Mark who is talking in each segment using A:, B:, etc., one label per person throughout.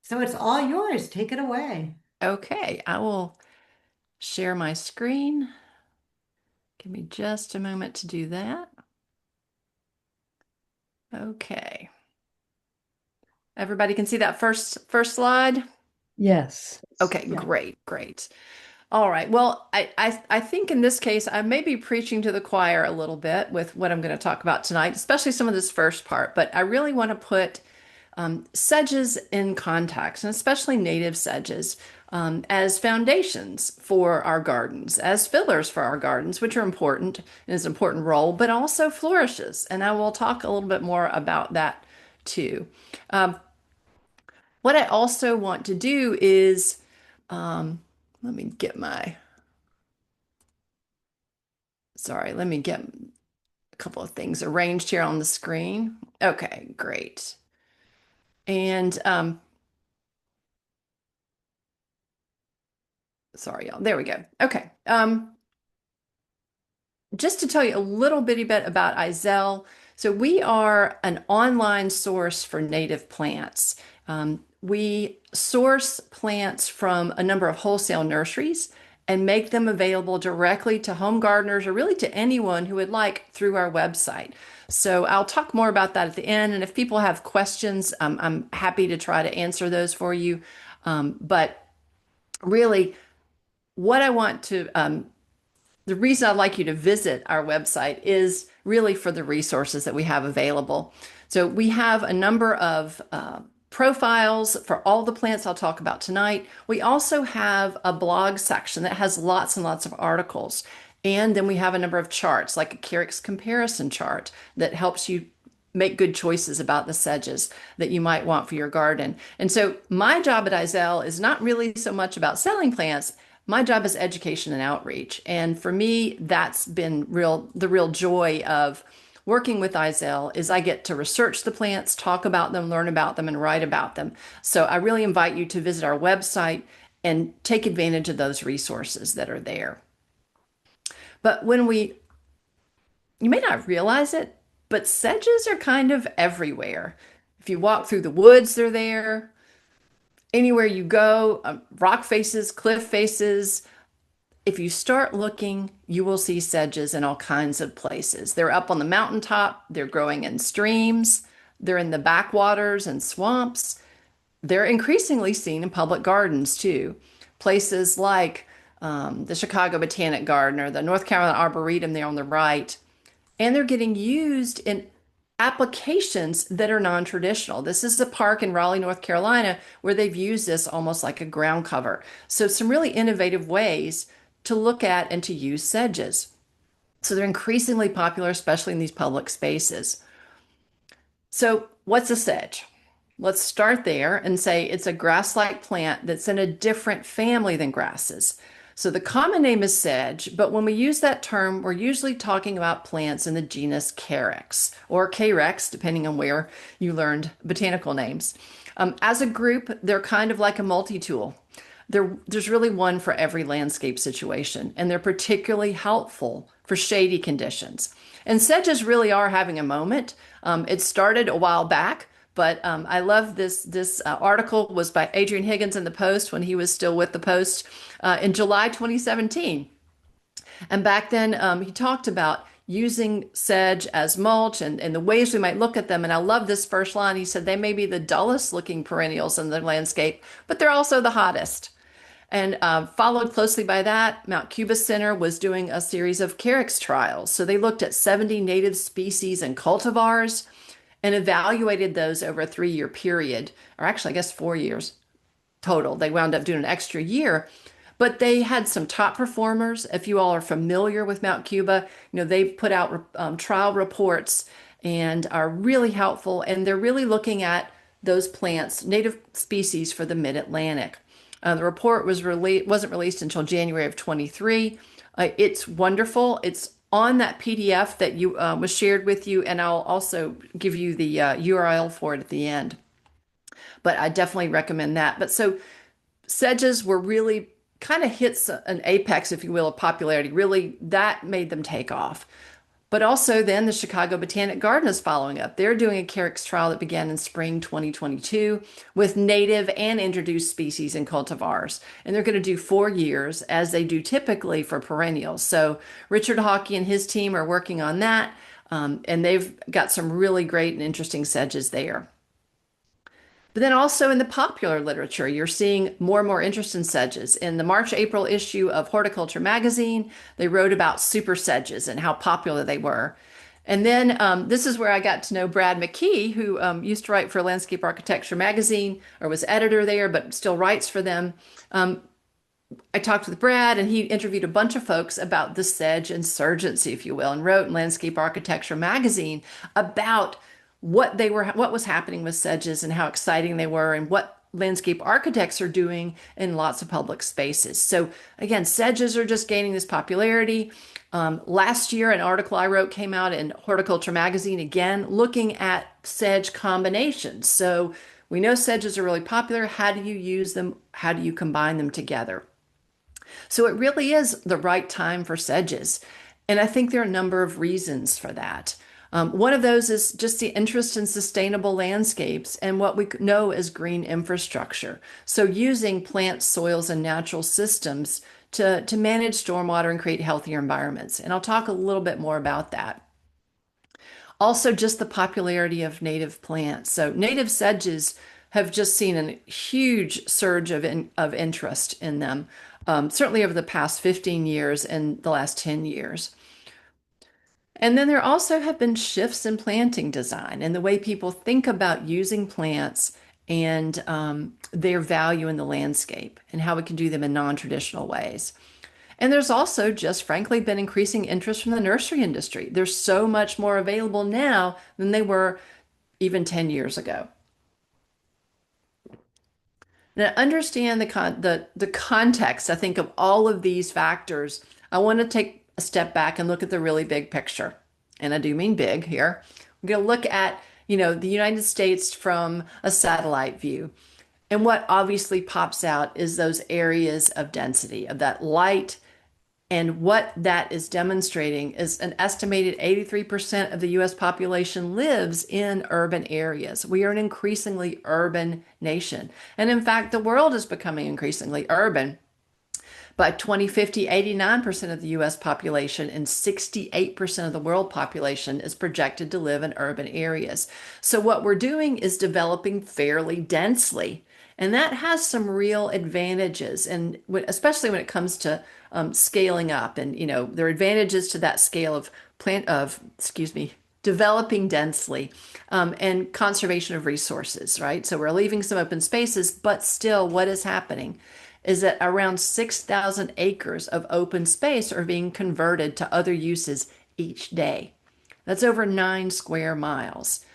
A: So it's all yours. Take it away.
B: Okay, I will share my screen. Give me just a moment to do that. Okay. Everybody can see that first slide?
A: Yes.
B: Okay,
A: Yeah.
B: great, great. All right. Well, I think in this case, I may be preaching to the choir a little bit with what I'm going to talk about tonight, especially some of this first part, but I really want to put sedges in context, and especially native sedges, as foundations for our gardens, as fillers for our gardens, which are important and is an important role, but also flourishes. And I will talk a little bit more about that too. Um, what I also want to do is, um, let me get my, sorry, let me get a couple of things arranged here on the screen. Okay, great. And sorry, y'all. There we go. Okay. Just to tell you a little bitty bit about Izel. So we are an online source for native plants. We source plants from a number of wholesale nurseries and make them available directly to home gardeners or really to anyone who would like through our website. So I'll talk more about that at the end. And if people have questions, I'm happy to try to answer those for you. But really, what I want to the reason I'd like you to visit our website is really for the resources that we have available. So we have a number of profiles for all the plants I'll talk about tonight. We also have a blog section that has lots and lots of articles. And then we have a number of charts, like a Carex comparison chart that helps you make good choices about the sedges that you might want for your garden. And so my job at Izel is not really so much about selling plants. My job is education and outreach. And for me, that's been the real joy of working with Izel is I get to research the plants, talk about them, learn about them, and write about them. So I really invite you to visit our website and take advantage of those resources that are there. But you may not realize it, but sedges are kind of everywhere. If you walk through the woods, they're there. Anywhere you go, rock faces, cliff faces. If you start looking, you will see sedges in all kinds of places. They're up on the mountaintop, they're growing in streams, they're in the backwaters and swamps. They're increasingly seen in public gardens too. Places like the Chicago Botanic Garden or the North Carolina Arboretum there on the right. And they're getting used in applications that are non-traditional. This is a park in Raleigh, North Carolina, where they've used this almost like a ground cover. So some really innovative ways to look at and to use sedges. So they're increasingly popular, especially in these public spaces. So what's a sedge? Let's start there and say it's a grass-like plant that's in a different family than grasses. So the common name is sedge, but when we use that term, we're usually talking about plants in the genus Carex or Carex, depending on where you learned botanical names. As a group, they're kind of like a multi-tool. There's really one for every landscape situation, and they're particularly helpful for shady conditions. And sedges really are having a moment. It started a while back, but I love this. This article was by Adrian Higgins in the Post when he was still with the Post in July 2017. And back then, he talked about using sedge as mulch and the ways we might look at them. And I love this first line. He said they may be the dullest looking perennials in the landscape, but they're also the hottest. And followed closely by that, Mount Cuba Center was doing a series of Carex trials. So they looked at 70 native species and cultivars and evaluated those over a 3 year period, or actually, I guess 4 years total. They wound up doing an extra year, but they had some top performers. If you all are familiar with Mount Cuba, they put out trial reports and are really helpful. And they're really looking at those plants, native species for the Mid-Atlantic. The report wasn't released until January of 23. It's wonderful. It's on that PDF that you was shared with you, and I'll also give you the URL for it at the end. But I definitely recommend that. But so sedges were really kind of hits an apex, if you will, of popularity. Really, that made them take off. But also, then the Chicago Botanic Garden is following up. They're doing a Carex trial that began in spring 2022 with native and introduced species and cultivars. And they're going to do 4 years as they do typically for perennials. So, Richard Hockey and his team are working on that. And they've got some really great and interesting sedges there. But then also in the popular literature, you're seeing more and more interest in sedges. In the March April issue of Horticulture magazine, they wrote about super sedges and how popular they were. And then this is where I got to know Brad McKee, who used to write for Landscape Architecture magazine or was editor there, but still writes for them. I talked with Brad and he interviewed a bunch of folks about the sedge insurgency, if you will, and wrote in Landscape Architecture magazine about what was happening with sedges and how exciting they were and what landscape architects are doing in lots of public spaces. So again, sedges are just gaining this popularity. Last year, an article I wrote came out in Horticulture magazine again, looking at sedge combinations. So we know sedges are really popular. How do you use them? How do you combine them together? So it really is the right time for sedges. And I think there are a number of reasons for that. One of those is just the interest in sustainable landscapes and what we know as green infrastructure. So using plants, soils, and natural systems to manage stormwater and create healthier environments. And I'll talk a little bit more about that. Also, just the popularity of native plants. So native sedges have just seen a huge surge of interest in them, certainly over the past 15 years and the last 10 years. And then there also have been shifts in planting design and the way people think about using plants and their value in the landscape and how we can do them in non-traditional ways. And there's also just frankly been increasing interest from the nursery industry. There's so much more available now than they were even 10 years ago. Now, understand the context, I think, of all of these factors. I want to take a step back and look at the really big picture. And I do mean big here. We're going to look at, the United States from a satellite view. And what obviously pops out is those areas of density, of that light. And what that is demonstrating is an estimated 83% of the US population lives in urban areas. We are an increasingly urban nation. And in fact, the world is becoming increasingly urban. By 2050, 89% of the US population and 68% of the world population is projected to live in urban areas. So, what we're doing is developing fairly densely. And that has some real advantages, and especially when it comes to scaling up. And, there are advantages to that scale of developing densely and conservation of resources, right? So, we're leaving some open spaces, but still, what is happening is that around 6,000 acres of open space are being converted to other uses each day. That's over 9 square miles.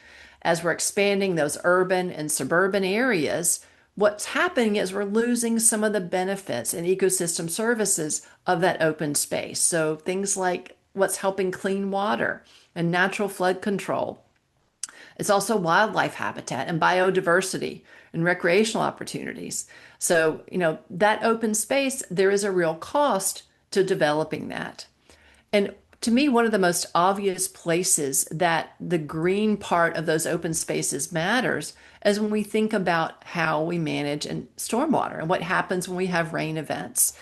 B: As we're expanding those urban and suburban areas, what's happening is we're losing some of the benefits and ecosystem services of that open space. So things like what's helping clean water and natural flood control. It's also wildlife habitat and biodiversity and recreational opportunities. So, that open space, there is a real cost to developing that. And to me, one of the most obvious places that the green part of those open spaces matters is when we think about how we manage and stormwater and what happens when we have rain events.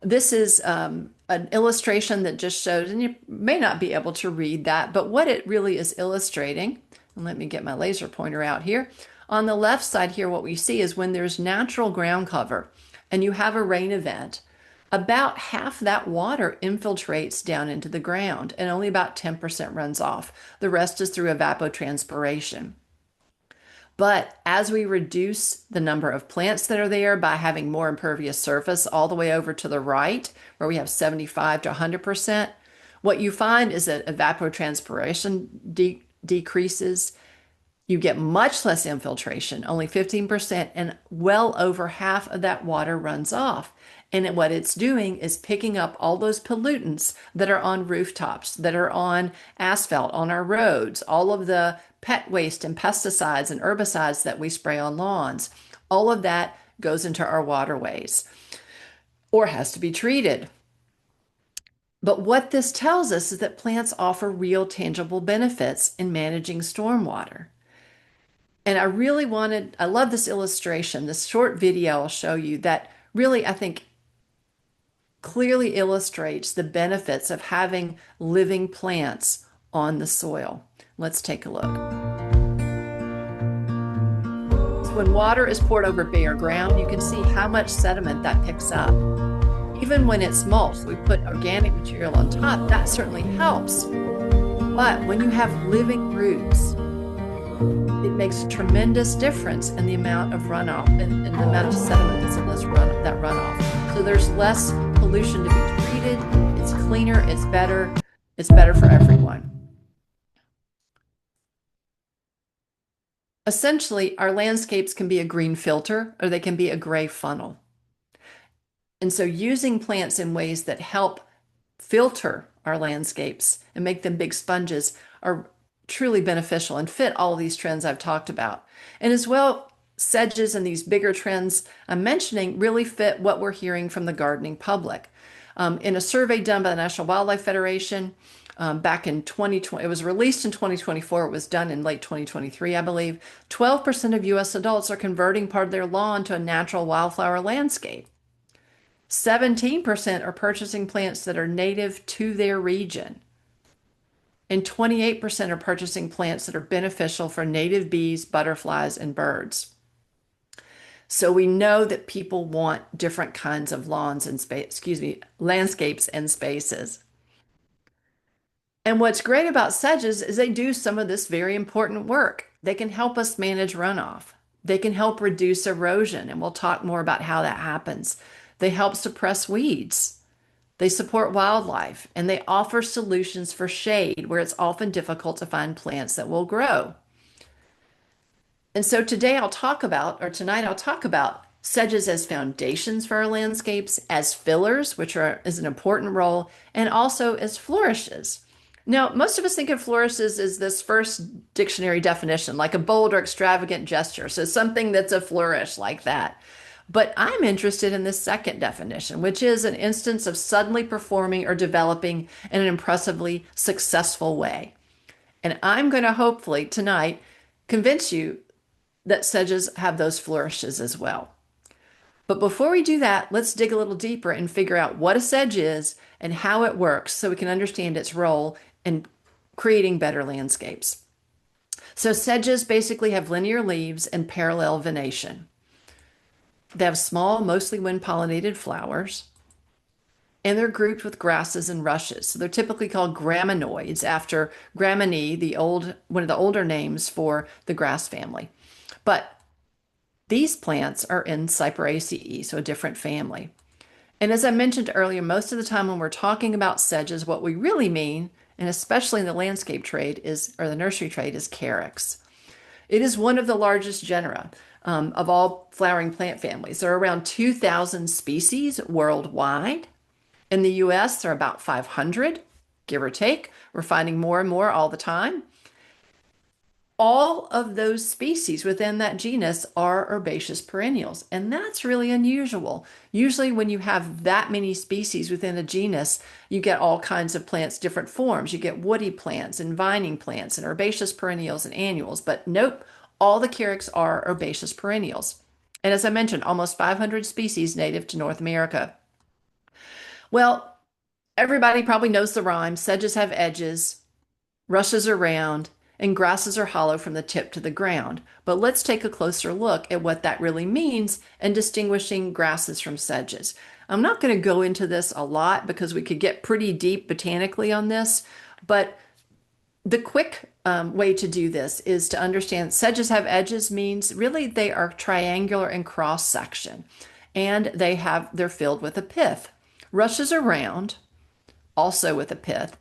B: This is an illustration that just showed, and you may not be able to read that, but what it really is illustrating, and let me get my laser pointer out here. On the left side here, what we see is when there's natural ground cover and you have a rain event, about half that water infiltrates down into the ground and only about 10% runs off. The rest is through evapotranspiration. But as we reduce the number of plants that are there by having more impervious surface all the way over to the right, where we have 75 to 100%, what you find is that evapotranspiration decreases. You get much less infiltration, only 15%, and well over half of that water runs off. And what it's doing is picking up all those pollutants that are on rooftops, that are on asphalt, on our roads, all of the pet waste and pesticides and herbicides that we spray on lawns. All of that goes into our waterways or has to be treated. But what this tells us is that plants offer real tangible benefits in managing stormwater. And I love this illustration, this short video I'll show you that really, I think, clearly illustrates the benefits of having living plants on the soil. Let's take a look. So when water is poured over bare ground, you can see how much sediment that picks up. Even when it's mulch, we put organic material on top, that certainly helps. But when you have living roots, it makes a tremendous difference in the amount of runoff and the amount of sediment that's in that runoff. So there's less pollution to be treated. It's cleaner, it's better for everyone. Essentially, our landscapes can be a green filter or they can be a gray funnel. And so using plants in ways that help filter our landscapes and make them big sponges are truly beneficial and fit all of these trends I've talked about. And as well, sedges and these bigger trends I'm mentioning really fit what we're hearing from the gardening public. In a survey done by the National Wildlife Federation back in 2020, it was released in 2024, it was done in late 2023, I believe, 12% of US adults are converting part of their lawn to a natural wildflower landscape. 17% are purchasing plants that are native to their region. And 28% are purchasing plants that are beneficial for native bees, butterflies, and birds. So we know that people want different kinds of landscapes and spaces. And what's great about sedges is they do some of this very important work. They can help us manage runoff. They can help reduce erosion, and we'll talk more about how that happens. They help suppress weeds. They support wildlife, and they offer solutions for shade where it's often difficult to find plants that will grow. And so tonight I'll talk about sedges as foundations for our landscapes, as fillers, is an important role, and also as flourishes. Now, most of us think of flourishes as this first dictionary definition, like a bold or extravagant gesture. So something that's a flourish like that. But I'm interested in this second definition, which is an instance of suddenly performing or developing in an impressively successful way. And I'm going to hopefully tonight convince you that sedges have those flourishes as well. But before we do that, let's dig a little deeper and figure out what a sedge is and how it works so we can understand its role in creating better landscapes. So sedges basically have linear leaves and parallel venation. They have small, mostly wind-pollinated flowers, and they're grouped with grasses and rushes. So they're typically called graminoids after Gramineae, one of the older names for the grass family. But these plants are in Cyperaceae, so a different family. And as I mentioned earlier, most of the time when we're talking about sedges, what we really mean, and especially in the landscape trade or the nursery trade, is Carex. It is one of the largest genera of all flowering plant families. There are around 2,000 species worldwide. In the US, there are about 500, give or take. We're finding more and more all the time. All of those species within that genus are herbaceous perennials, and that's really unusual. Usually when you have that many species within a genus, you get all kinds of plants, different forms. You get woody plants and vining plants and herbaceous perennials and annuals, but nope, all the Carex are herbaceous perennials. And as I mentioned, almost 500 species native to North America. Well, everybody probably knows the rhyme. Sedges have edges, rushes are round, and grasses are hollow from the tip to the ground. But let's take a closer look at what that really means in distinguishing grasses from sedges. I'm not going to go into this a lot because we could get pretty deep botanically on this, but the quick way to do this is to understand sedges have edges means really they are triangular in cross section, and they're filled with a pith. Rushes are round, also with a pith.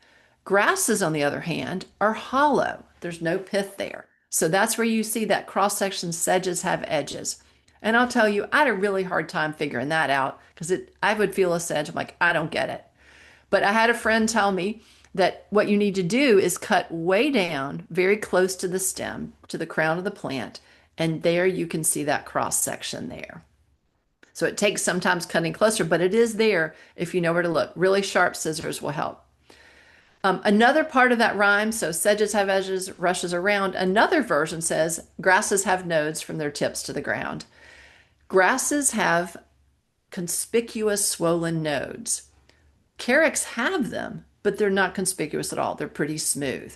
B: Grasses, on the other hand, are hollow. There's no pith there. So that's where you see that cross-section sedges have edges. And I'll tell you, I had a really hard time figuring that out because I would feel a sedge. I'm like, I don't get it. But I had a friend tell me that what you need to do is cut way down, very close to the stem, to the crown of the plant, and there you can see that cross-section there. So it takes sometimes cutting closer, but it is there if you know where to look. Really sharp scissors will help. Another part of that rhyme, so sedges have edges, rushes around. Another version says grasses have nodes from their tips to the ground. Grasses have conspicuous swollen nodes. Carex have them, but they're not conspicuous at all. They're pretty smooth.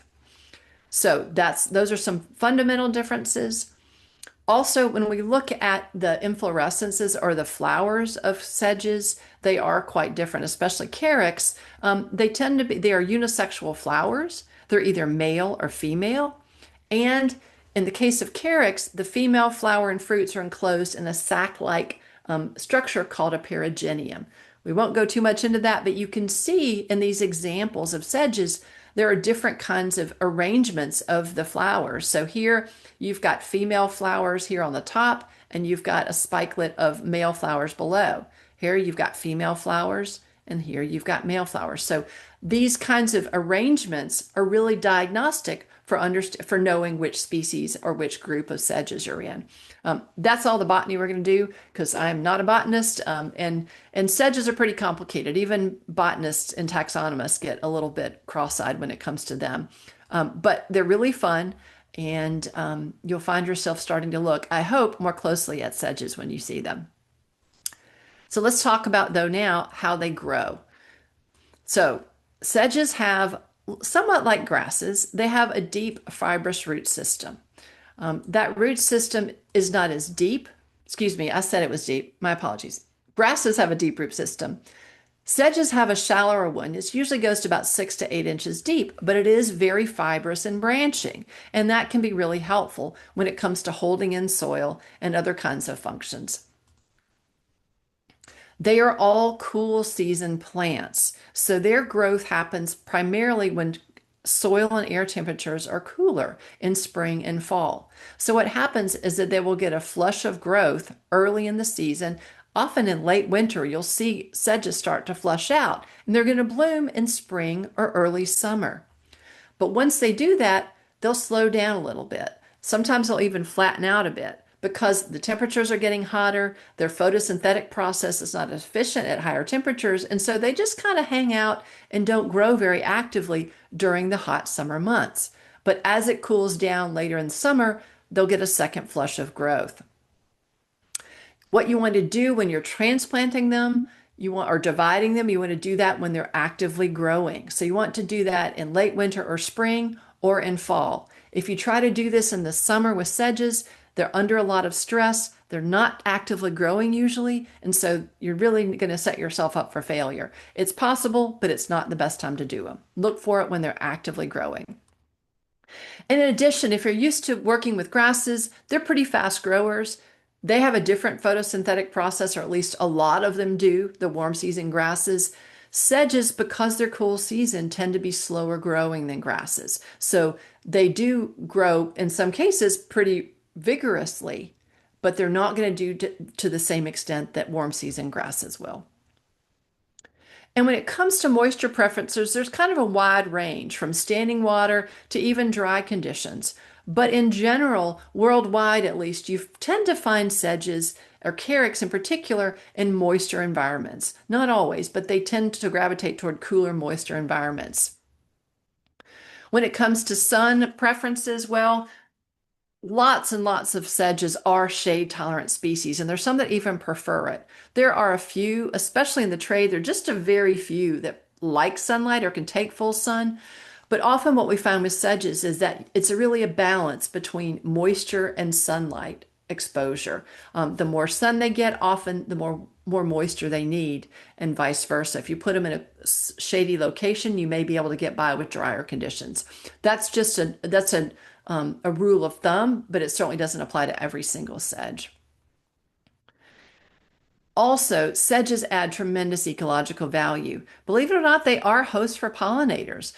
B: So those are some fundamental differences. Also, when we look at the inflorescences or the flowers of sedges, they are quite different, especially Carex. They are unisexual flowers. They're either male or female. And in the case of Carex, the female flower and fruits are enclosed in a sac-like structure called a perigenium. We won't go too much into that, but you can see in these examples of sedges, there are different kinds of arrangements of the flowers. So here you've got female flowers here on the top, and you've got a spikelet of male flowers below. Here you've got female flowers, and here you've got male flowers. So these kinds of arrangements are really diagnostic for knowing which species or which group of sedges you're in. That's all the botany we're going to do because I'm not a botanist, and sedges are pretty complicated. Even botanists and taxonomists get a little bit cross-eyed when it comes to them, but they're really fun, and you'll find yourself starting to look, I hope, more closely at sedges when you see them. So let's talk about, though, now how they grow. So sedges have, somewhat like grasses, they have a deep fibrous root system. That root system is not as deep. Excuse me, I said it was deep. My apologies. Grasses have a deep root system. Sedges have a shallower one. It usually goes to about 6 to 8 inches deep, but it is very fibrous and branching, and that can be really helpful when it comes to holding in soil and other kinds of functions. They are all cool season plants, so their growth happens primarily when soil and air temperatures are cooler in spring and fall. So what happens is that they will get a flush of growth early in the season. Often in late winter, you'll see sedges start to flush out, and they're going to bloom in spring or early summer. But once they do that, they'll slow down a little bit. Sometimes they'll even flatten out a bit because the temperatures are getting hotter, their photosynthetic process is not as efficient at higher temperatures, and so they just kind of hang out and don't grow very actively during the hot summer months. But as it cools down later in the summer, they'll get a second flush of growth. What you want to do when you're transplanting them, or dividing them, you want to do that when they're actively growing. So you want to do that in late winter or spring or in fall. If you try to do this in the summer with sedges, they're under a lot of stress. They're not actively growing usually, and so you're really going to set yourself up for failure. It's possible, but it's not the best time to do them. Look for it when they're actively growing. And in addition, if you're used to working with grasses, they're pretty fast growers. They have a different photosynthetic process, or at least a lot of them do, the warm season grasses. Sedges, because they're cool season, tend to be slower growing than grasses. So they do grow, in some cases, pretty vigorously, but they're not going to do to the same extent that warm season grasses will. And when it comes to moisture preferences, there's kind of a wide range from standing water to even dry conditions. But in general, worldwide at least, you tend to find sedges, or Carex in particular, in moisture environments. Not always, but they tend to gravitate toward cooler, moisture environments. When it comes to sun preferences, well, lots and lots of sedges are shade tolerant species, and there's some that even prefer it. There are a few, especially in the trade, there are just a very few that like sunlight or can take full sun. But often what we find with sedges is that it's really a balance between moisture and sunlight exposure. The more sun they get, often the more moisture they need, and vice versa. If you put them in a shady location, you may be able to get by with drier conditions. That's a rule of thumb, but it certainly doesn't apply to every single sedge. Also, sedges add tremendous ecological value. Believe it or not, they are hosts for pollinators.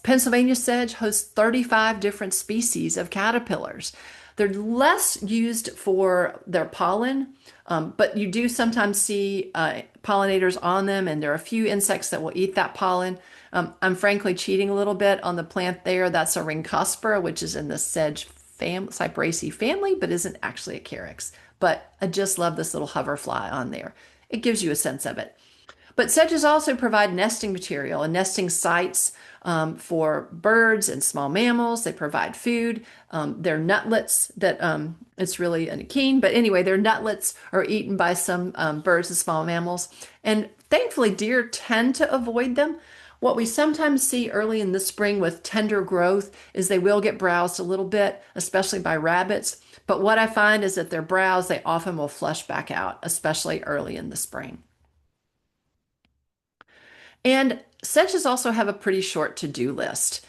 B: Pennsylvania sedge hosts 35 different species of caterpillars. They're less used for their pollen, but you do sometimes see pollinators on them, and there are a few insects that will eat that pollen. I'm frankly cheating a little bit on the plant there. That's a ringcospora, which is in the sedge Cyperaceae family, but isn't actually a Carex. but I just love this little hoverfly on there. It gives you a sense of it. But sedges also provide nesting material and nesting sites for birds and small mammals. They provide food. They're nutlets that it's really a keen, but anyway, their nutlets are eaten by some birds and small mammals. And thankfully, deer tend to avoid them. What we sometimes see early in the spring with tender growth is they will get browsed a little bit, especially by rabbits. But what I find is that their browse, they often will flush back out, especially early in the spring. And sedges also have a pretty short to-do list.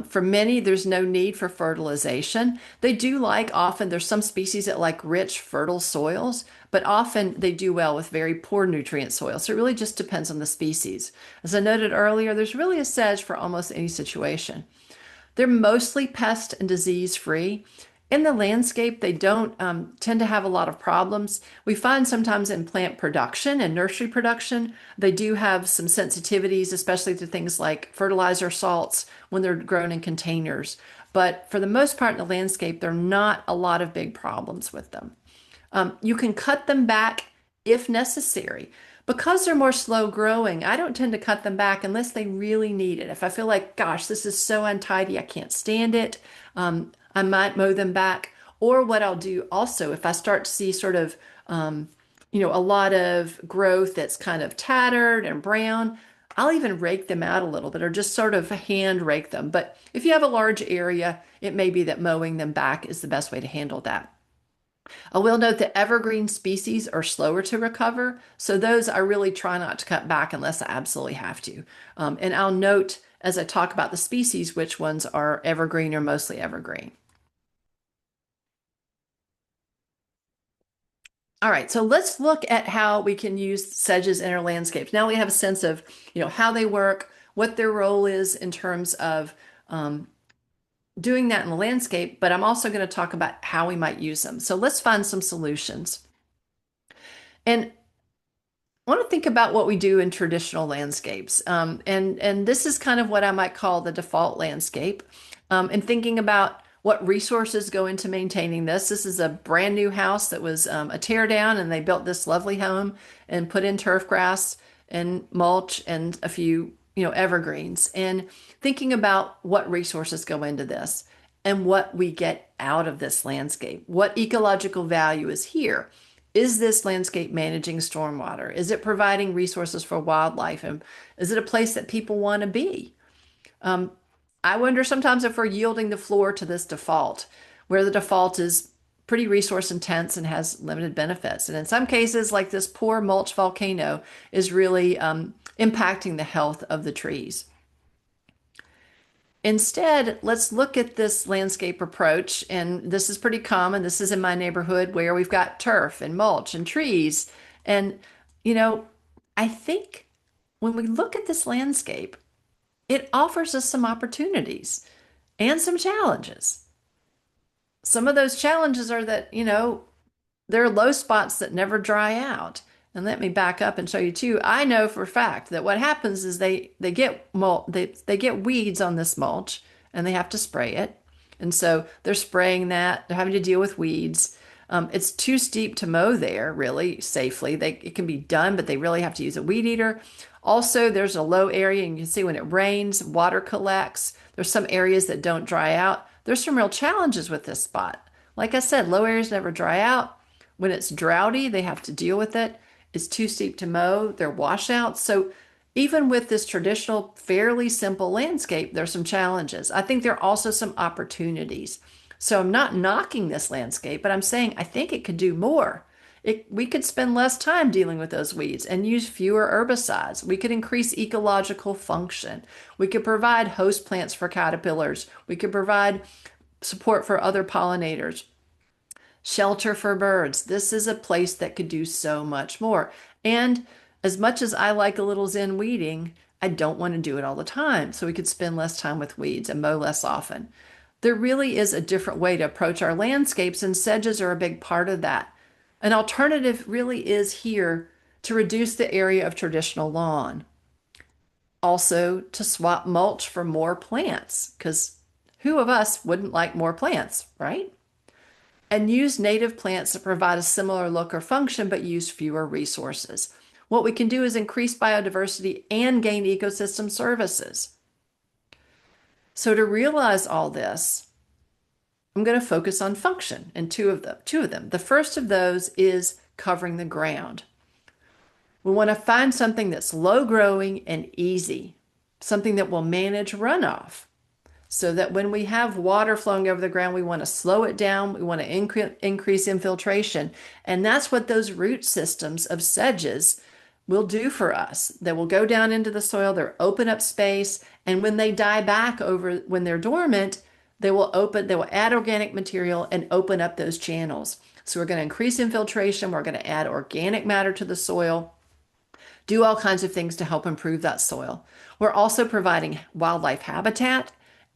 B: For many, there's no need for fertilization. They do like often, there's some species that like rich, fertile soils, but often they do well with very poor nutrient soil. So it really just depends on the species. As I noted earlier, there's really a sedge for almost any situation. They're mostly pest and disease free. In the landscape, they don't tend to have a lot of problems. We find sometimes in plant production and nursery production, they do have some sensitivities, especially to things like fertilizer salts when they're grown in containers. But for the most part in the landscape, there are not a lot of big problems with them. You can cut them back if necessary. Because they're more slow growing, I don't tend to cut them back unless they really need it. If I feel like, gosh, this is so untidy, I can't stand it, I might mow them back. Or what I'll do also, if I start to see sort of, a lot of growth that's kind of tattered and brown, I'll even rake them out a little bit or just sort of hand rake them. But if you have a large area, it may be that mowing them back is the best way to handle that. I will note that evergreen species are slower to recover, so those I really try not to cut back unless I absolutely have to. And I'll note as I talk about the species which ones are evergreen or mostly evergreen. All right, so let's look at how we can use sedges in our landscapes. Now we have a sense of, how they work, what their role is in terms of doing that in the landscape, but I'm also going to talk about how we might use them. So let's find some solutions. And I want to think about what we do in traditional landscapes. And this is kind of what I might call the default landscape. And thinking about what resources go into maintaining this. This is a brand new house that was a tear down, and they built this lovely home and put in turf grass and mulch and a few, evergreens. And thinking about what resources go into this and what we get out of this landscape, what ecological value is here. Is this landscape managing stormwater? Is it providing resources for wildlife? And is it a place that people want to be? Um, I wonder sometimes if we're yielding the floor to this default, where the default is pretty resource intense and has limited benefits. And in some cases, like this poor mulch volcano, is really impacting the health of the trees. Instead, let's look at this landscape approach, and this is pretty common. This is in my neighborhood where we've got turf and mulch and trees. And, you know, I think when we look at this landscape, it offers us some opportunities and some challenges. Some of those challenges are that, there are low spots that never dry out. And let me back up and show you too. I know for a fact that what happens is they get they get weeds on this mulch and they have to spray it. And so they're spraying that. They're having to deal with weeds. It's too steep to mow there really safely. It can be done, but they really have to use a weed eater. Also, there's a low area, and you can see when it rains, water collects. There's some areas that don't dry out. There's some real challenges with this spot. Like I said, low areas never dry out. When it's droughty, they have to deal with it. It's too steep to mow. They're washouts. So even with this traditional, fairly simple landscape, there's some challenges. I think there are also some opportunities. So I'm not knocking this landscape, but I'm saying I think it could do more. We could spend less time dealing with those weeds and use fewer herbicides. We could increase ecological function. We could provide host plants for caterpillars. We could provide support for other pollinators, shelter for birds. This is a place that could do so much more. And as much as I like a little Zen weeding, I don't want to do it all the time. So we could spend less time with weeds and mow less often. There really is a different way to approach our landscapes, and sedges are a big part of that. An alternative really is here to reduce the area of traditional lawn. Also, to swap mulch for more plants, because who of us wouldn't like more plants, right? and use native plants that provide a similar look or function but use fewer resources. What we can do is increase biodiversity and gain ecosystem services. So to realize all this, I'm going to focus on function and two of them. The first of those is covering the ground. We want to find something that's low growing and easy, something that will manage runoff so that when we have water flowing over the ground, we want to slow it down. We want to increase infiltration. And that's what those root systems of sedges will do for us. They will go down into the soil, they'll open up space, and when they die back over when they're dormant, they will add organic material and open up those channels. So we're going to increase infiltration, we're going to add organic matter to the soil, do all kinds of things to help improve that soil. We're also providing wildlife habitat,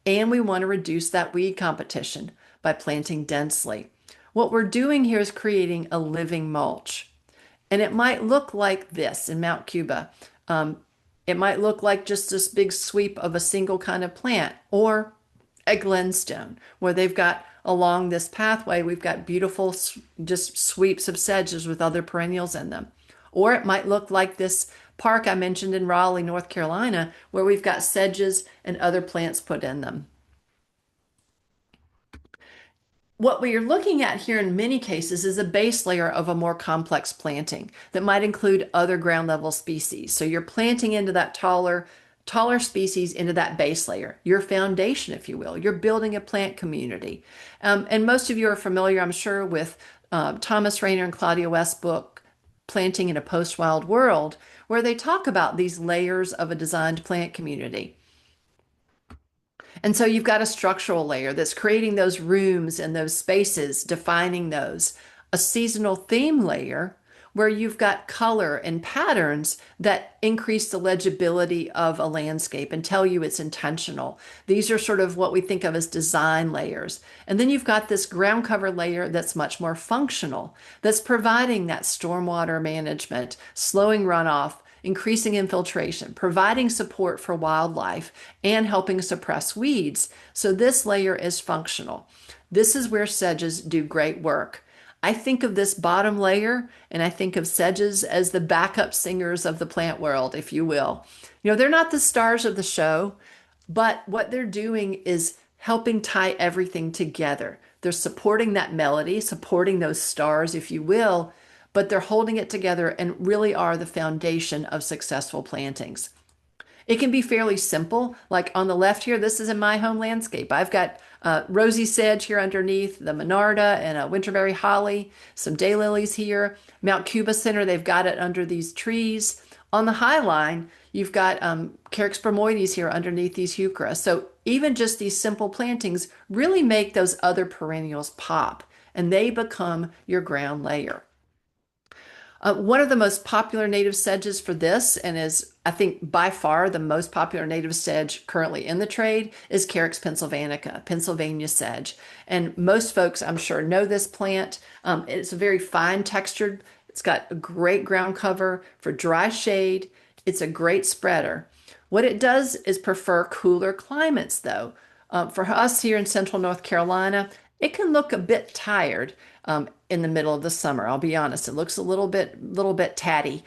B: and we want to reduce that weed competition by planting densely. What we're doing here is creating a living mulch. And it might look like this in Mount Cuba. It might look like just this big sweep of a single kind of plant, or a glenstone, where they've got along this pathway, we've got beautiful just sweeps of sedges with other perennials in them. Or it might look like this park I mentioned in Raleigh, North Carolina, where we've got sedges and other plants put in them. What we are looking at here in many cases is a base layer of a more complex planting that might include other ground level species. So you're planting into that taller species into that base layer, your foundation, if you will. You're building a plant community. And most of you are familiar, I'm sure, with Thomas Rainer and Claudia West's book, Planting in a Post-Wild World, where they talk about these layers of a designed plant community. And so you've got a structural layer that's creating those rooms and those spaces, defining those. A seasonal theme layer where you've got color and patterns that increase the legibility of a landscape and tell you it's intentional. These are sort of what we think of as design layers. And then you've got this ground cover layer that's much more functional, that's providing that stormwater management, slowing runoff, increasing infiltration, providing support for wildlife, and helping suppress weeds. So this layer is functional. This is where sedges do great work. I think of this bottom layer and I think of sedges as the backup singers of the plant world, if you will. You know, they're not the stars of the show, but what they're doing is helping tie everything together. They're supporting that melody, supporting those stars, if you will, but they're holding it together and really are the foundation of successful plantings. It can be fairly simple. Like on the left here, this is in my home landscape. I've got rosy sedge here underneath, the monarda and a winterberry holly, some daylilies here. Mount Cuba Center, they've got it under these trees. On the high line, you've got Carex bromoides here underneath these heuchera. So even just these simple plantings really make those other perennials pop, and they become your ground layer. One of the most popular native sedges for this, and is I think by far the most popular native sedge currently in the trade, is Carex pennsylvanica, Pennsylvania sedge. And most folks, I'm sure, know this plant. It's a very fine textured. It's got a great ground cover for dry shade. It's a great spreader. What it does is prefer cooler climates, though. For us here in central North Carolina, it can look a bit tired in the middle of the summer. I'll be honest, it looks a little bit tatty.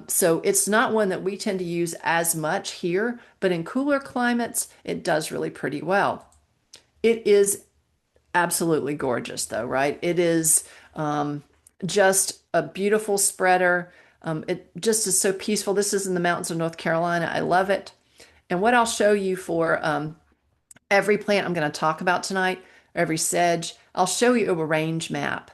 B: So it's not one that we tend to use as much here, but in cooler climates, it does really pretty well. It is absolutely gorgeous, though, right? It is just a beautiful spreader. It just is so peaceful. This is in the mountains of North Carolina. I love it. And what I'll show you for every plant I'm going to talk about tonight, every sedge, I'll show you a range map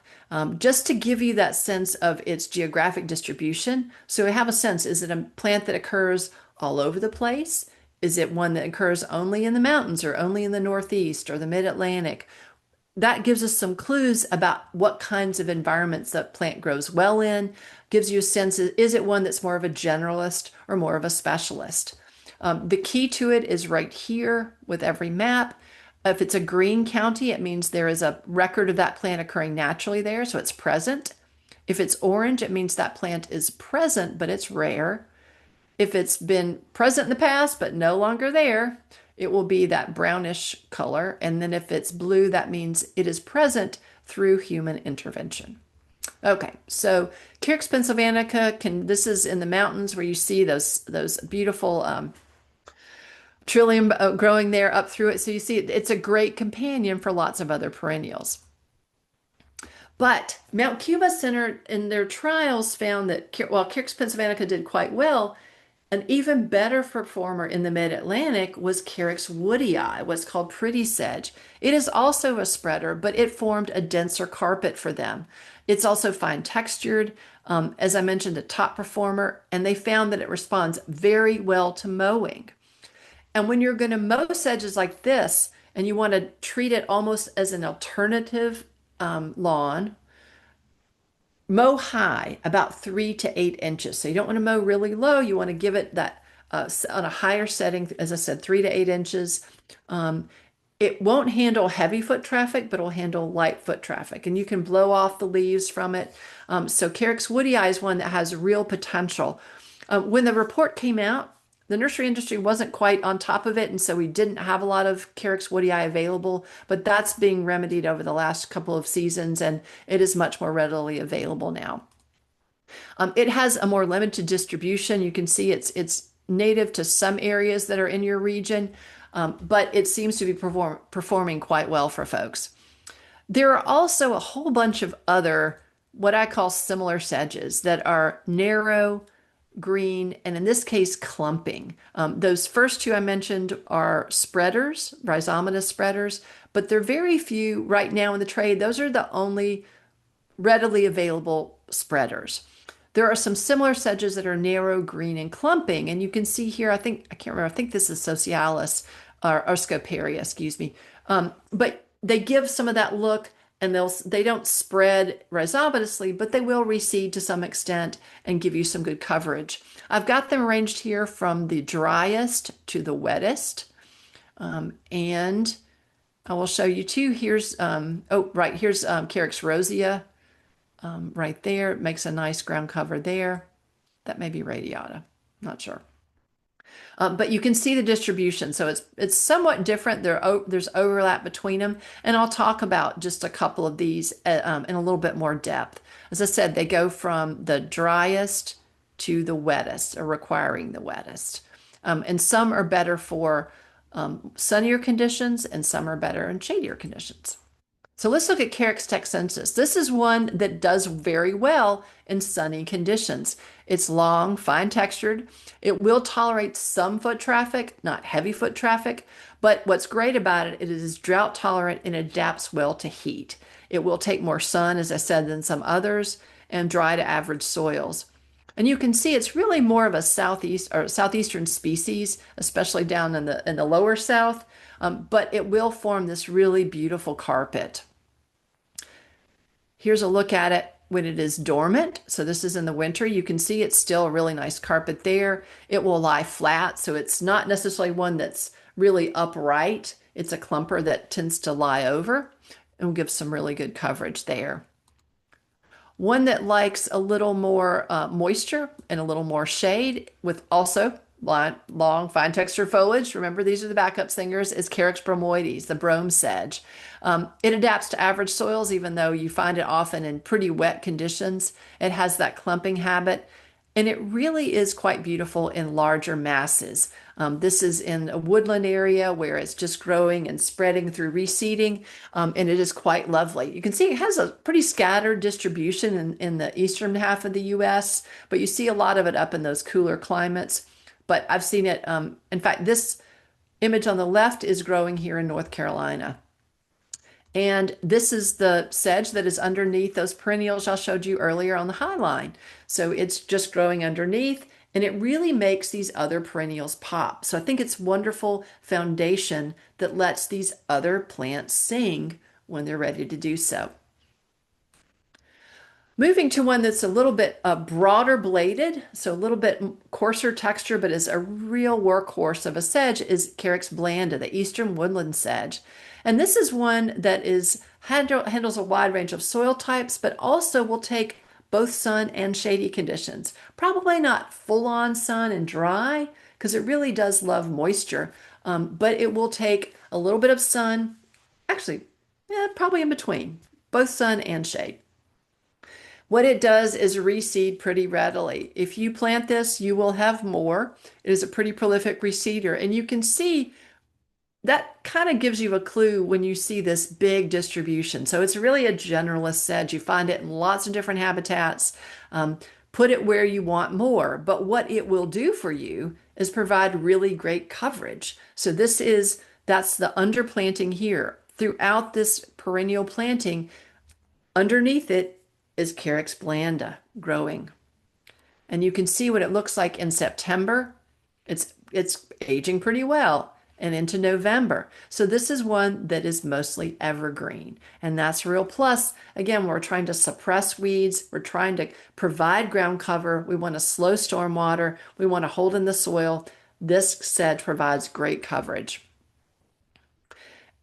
B: just to give you that sense of its geographic distribution. So we have a sense, is it a plant that occurs all over the place? Is it one that occurs only in the mountains or only in the Northeast or the Mid-Atlantic? That gives us some clues about what kinds of environments that plant grows well in, gives you a sense, is it one that's more of a generalist or more of a specialist? The key to it is right here with every map. If it's a green county, it means there is a record of that plant occurring naturally there, so it's present. If it's orange, it means that plant is present, but it's rare. If it's been present in the past, but no longer there, it will be that brownish color. And then if it's blue, that means it is present, through human intervention. Okay, so Carex pennsylvanica this is in the mountains where you see those beautiful trillium growing there up through it. So you see it's a great companion for lots of other perennials. But Mount Cuba Center in their trials found that while Carex pennsylvanica did quite well, an even better performer in the mid-Atlantic was Carex woodii, what's called pretty sedge. It is also a spreader, but it formed a denser carpet for them. It's also fine textured, as I mentioned, a top performer, and they found that it responds very well to mowing. And when you're going to mow sedges like this, and you want to treat it almost as an alternative lawn, mow high, about 3 to 8 inches. So you don't want to mow really low. You want to give it that on a higher setting, as I said, 3 to 8 inches. Um, it won't handle heavy foot traffic, but it'll handle light foot traffic. And you can blow off the leaves from it. So Carex woodii is one that has real potential. When the report came out, the nursery industry wasn't quite on top of it, and so we didn't have a lot of Carex woodii available, but that's being remedied over the last couple of seasons, and it is much more readily available now. It has a more limited distribution. You can see it's native to some areas that are in your region, but it seems to be performing quite well for folks. There are also a whole bunch of other, what I call similar sedges that are narrow, green, and in this case, clumping. Those first two I mentioned are spreaders, rhizomatous spreaders, but there are very few right now in the trade. Those are the only readily available spreaders. There are some similar sedges that are narrow, green, and clumping, and you can see here, I can't remember, I think this is Socialis or Scoparia, excuse me. But they give some of that look, and they don't spread rhizomatously, but they will reseed to some extent and give you some good coverage. I've got them arranged here from the driest to the wettest. And I will show you too. Here's, here's Carex rosea right there. It makes a nice ground cover there. That may be radiata, not sure. But you can see the distribution. So it's somewhat different. There's overlap between them. And I'll talk about just a couple of these in a little bit more depth. As I said, they go from the driest to the wettest, or requiring the wettest. And some are better for sunnier conditions, and some are better in shadier conditions. So let's look at Carex texensis. This is one that does very well in sunny conditions. It's long, fine textured. It will tolerate some foot traffic, not heavy foot traffic, but what's great about it, it is drought tolerant and adapts well to heat. It will take more sun, as I said, than some others, and dry to average soils. And you can see it's really more of a southeastern species, especially down in the lower south, but it will form this really beautiful carpet. Here's a look at it when it is dormant. So this is in the winter. You can see it's still a really nice carpet there. It will lie flat, so it's not necessarily one that's really upright. It's a clumper that tends to lie over and will give some really good coverage there. One that likes a little more moisture and a little more shade with also long, fine textured foliage. Remember, these are the backup singers, is Carex bromoides, the brome sedge. It adapts to average soils, even though you find it often in pretty wet conditions. It has that clumping habit, and it really is quite beautiful in larger masses. This is in a woodland area where it's just growing and spreading through reseeding, and it is quite lovely. You can see it has a pretty scattered distribution in the eastern half of the US, but you see a lot of it up in those cooler climates. But I've seen it, in fact, this image on the left is growing here in North Carolina. And this is the sedge that is underneath those perennials I showed you earlier on the high line. So it's just growing underneath, and it really makes these other perennials pop. So I think it's wonderful foundation that lets these other plants sing when they're ready to do so. Moving to one that's a little bit broader bladed, so a little bit coarser texture, but is a real workhorse of a sedge, is Carex blanda, the eastern woodland sedge. And this is one that handles a wide range of soil types, but also will take both sun and shady conditions. Probably not full-on sun and dry, because it really does love moisture, but it will take a little bit of sun, actually, yeah, probably in between. both sun and shade. What it does is reseed pretty readily. If you plant this, you will have more. It is a pretty prolific reseeder, and you can see that kind of gives you a clue when you see this big distribution. So it's really a generalist sedge. You find it in lots of different habitats. Um, put it where you want more. But what it will do for you is provide really great coverage. So that's the underplanting here. Throughout this perennial planting, underneath it is Carex blanda growing. And you can see what it looks like in September. It's aging pretty well and into November. So this is one that is mostly evergreen. And that's a real plus. Again, we're trying to suppress weeds. We're trying to provide ground cover. We want to slow stormwater. We want to hold in the soil. This sedge provides great coverage.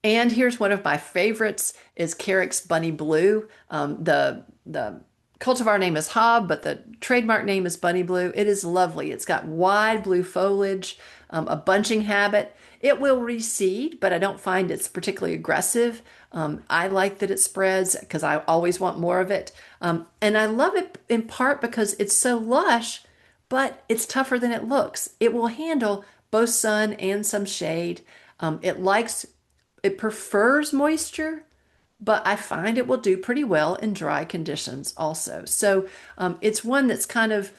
B: And here's one of my favorites is Carex Bunny Blue. The cultivar name is Hob, but the trademark name is Bunny Blue. It is lovely. It's got wide blue foliage, a bunching habit. It will reseed, but I don't find it's particularly aggressive. I like that it spreads because I always want more of it. And I love it in part because it's so lush, but it's tougher than it looks. It will handle both sun and some shade. It prefers moisture, but I find it will do pretty well in dry conditions also. So it's one that's kind of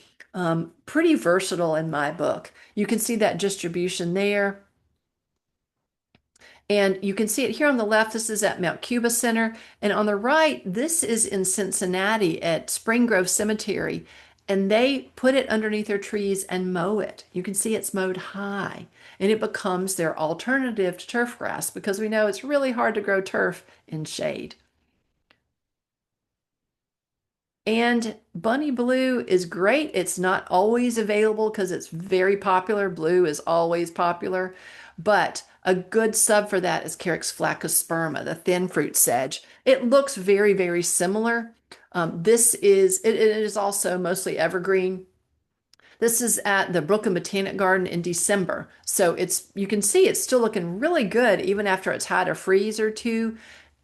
B: pretty versatile in my book. You can see that distribution there. And you can see it here on the left. This is at Mount Cuba Center. And on the right, this is in Cincinnati at Spring Grove Cemetery. And they put it underneath their trees and mow it. You can see it's mowed high. And it becomes their alternative to turf grass because we know it's really hard to grow turf in shade. And Bunny Blue is great. It's not always available because it's very popular. Blue is always popular. But a good sub for that is Carex flaccosperma, the thin fruit sedge. It looks very, very similar. It is also mostly evergreen. This is at the Brooklyn Botanic Garden in December. So you can see it's still looking really good even after it's had a freeze or two.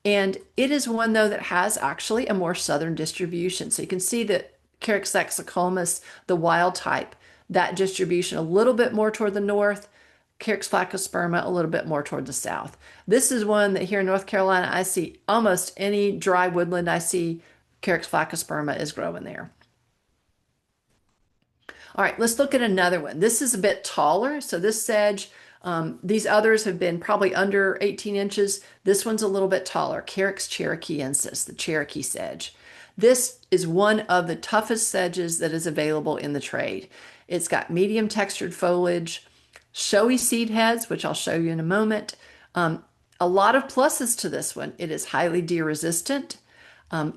B: And it is one though that has actually a more southern distribution. So you can see that Carex saxicomus, the wild type, that distribution a little bit more toward the north, Carex flaccosperma a little bit more toward the south. This is one that here in North Carolina, I see almost any dry woodland I see Carex flaccosperma is growing there. All right, let's look at another one. This is a bit taller. So this sedge, these others have been probably under 18 inches. This one's a little bit taller, Carex cherokeeensis, the Cherokee sedge. This is one of the toughest sedges that is available in the trade. It's got medium textured foliage, showy seed heads, which I'll show you in a moment. A lot of pluses to this one. It is highly deer resistant.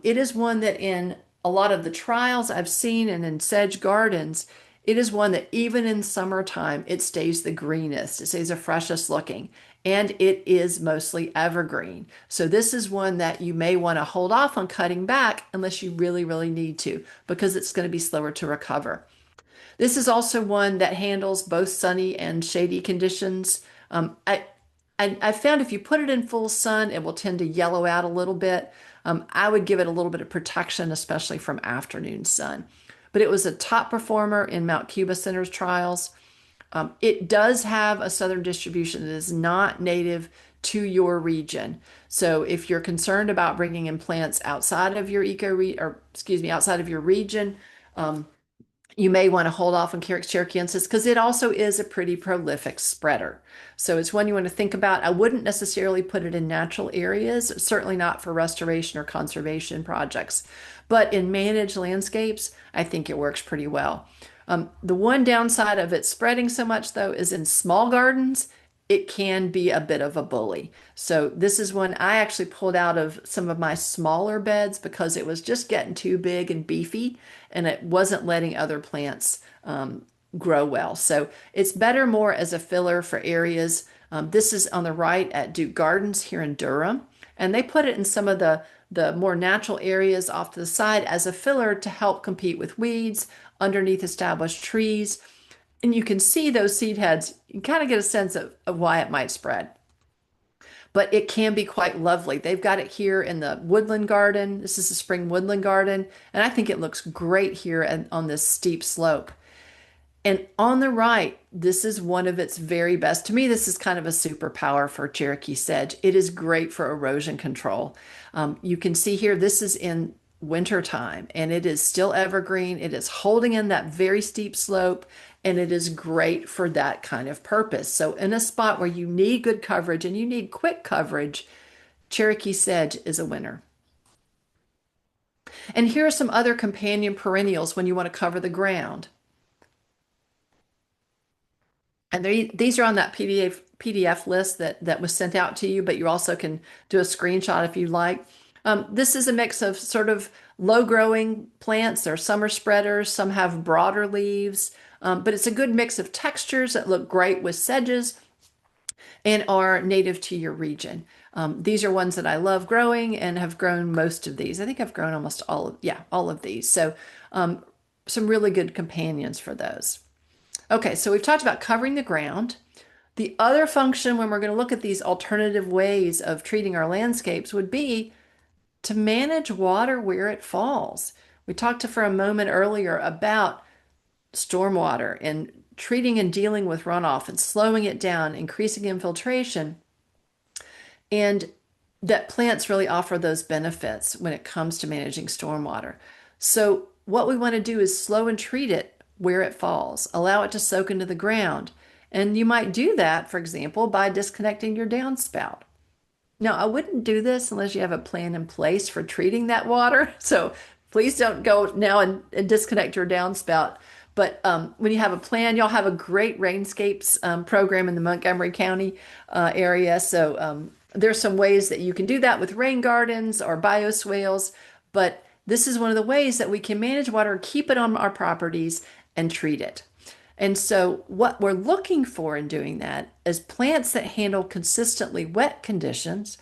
B: It is one that in a lot of the trials I've seen and in sedge gardens, it is one that even in summertime, it stays the greenest. It stays the freshest looking. And it is mostly evergreen. So this is one that you may want to hold off on cutting back unless you really, really need to, because it's going to be slower to recover. This is also one that handles both sunny and shady conditions. I found if you put it in full sun, it will tend to yellow out a little bit. I would give it a little bit of protection, especially from afternoon sun. But it was a top performer in Mount Cuba Center's trials. It does have a southern distribution that is not native to your region. So if you're concerned about bringing in plants outside of your outside of your region, you may want to hold off on Carex cherokeeensis because it also is a pretty prolific spreader. So it's one you want to think about. I wouldn't necessarily put it in natural areas, certainly not for restoration or conservation projects. But in managed landscapes, I think it works pretty well. The one downside of it spreading so much, though, is in small gardens, it can be a bit of a bully. So this is one I actually pulled out of some of my smaller beds because it was just getting too big and beefy and it wasn't letting other plants grow well. So it's better more as a filler for areas. This is on the right at Duke Gardens here in Durham. And they put it in some of the more natural areas off to the side as a filler to help compete with weeds underneath established trees. And you can see those seed heads, you kind of get a sense of why it might spread. but it can be quite lovely. They've got it here in the woodland garden. This is a spring woodland garden, and I think it looks great here on this steep slope. And on the right, this is one of its very best. To me, this is kind of a superpower for Cherokee sedge. It is great for erosion control. You can see here, this is in wintertime, and it is still evergreen. It is holding in that very steep slope, and it is great for that kind of purpose. So, in a spot where you need good coverage and you need quick coverage, Cherokee sedge is a winner. And here are some other companion perennials when you want to cover the ground. And these are on that PDF list that was sent out to you, but you also can do a screenshot if you like. This is a mix of sort of low growing plants. They're summer spreaders. Some have broader leaves, but it's a good mix of textures that look great with sedges and are native to your region. These are ones that I love growing and have grown most of these. I think I've grown almost all of these. So some really good companions for those. Okay, so we've talked about covering the ground. The other function when we're going to look at these alternative ways of treating our landscapes would be to manage water where it falls. We talked for a moment earlier about stormwater and treating and dealing with runoff and slowing it down, increasing infiltration, and that plants really offer those benefits when it comes to managing stormwater. So what we want to do is slow and treat it where it falls, allow it to soak into the ground. And you might do that, for example, by disconnecting your downspout. Now, I wouldn't do this unless you have a plan in place for treating that water. So please don't go now and disconnect your downspout. But when you have a plan, y'all have a great rainscapes program in the Montgomery County area. So there's some ways that you can do that with rain gardens or bioswales. But this is one of the ways that we can manage water, keep it on our properties, and treat it. And so, what we're looking for in doing that is plants that handle consistently wet conditions,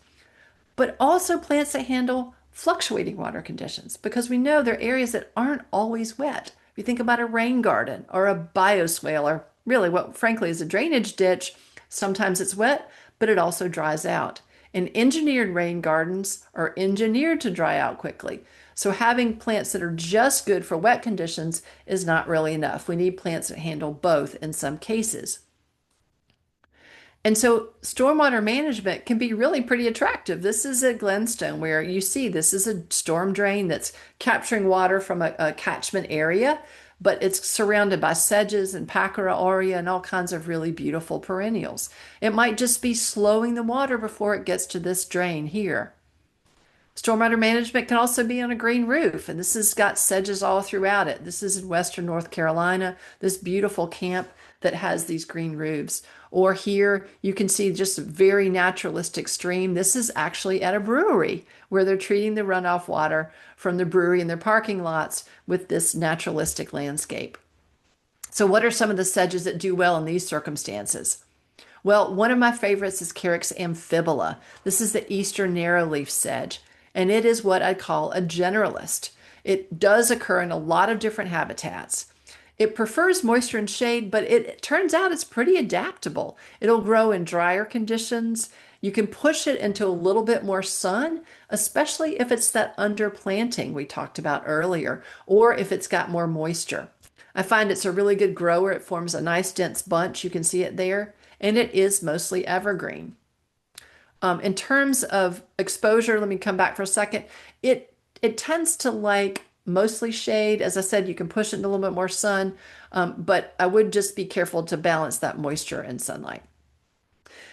B: but also plants that handle fluctuating water conditions, because we know there are areas that aren't always wet. If you think about a rain garden or a bioswale, or really what frankly is a drainage ditch, sometimes it's wet, but it also dries out. And engineered rain gardens are engineered to dry out quickly. So having plants that are just good for wet conditions is not really enough. We need plants that handle both in some cases. And so stormwater management can be really pretty attractive. This is a Glenstone where you see this is a storm drain that's capturing water from a catchment area, but it's surrounded by sedges and Pachyra aurea and all kinds of really beautiful perennials. It might just be slowing the water before it gets to this drain here. Stormwater management can also be on a green roof, and this has got sedges all throughout it. This is in Western North Carolina, this beautiful camp that has these green roofs. Or here you can see just a very naturalistic stream. This is actually at a brewery where they're treating the runoff water from the brewery in their parking lots with this naturalistic landscape. So what are some of the sedges that do well in these circumstances? Well, one of my favorites is Carex amphibula. This is the eastern narrowleaf sedge, and it is what I call a generalist. It does occur in a lot of different habitats. It prefers moisture and shade, but it turns out it's pretty adaptable. It'll grow in drier conditions. You can push it into a little bit more sun, especially if it's that underplanting we talked about earlier, or if it's got more moisture. I find it's a really good grower. It forms a nice dense bunch. You can see it there, and it is mostly evergreen. In terms of exposure, let me come back for a second. It tends to like mostly shade. As I said, you can push it in a little bit more sun, but I would just be careful to balance that moisture and sunlight.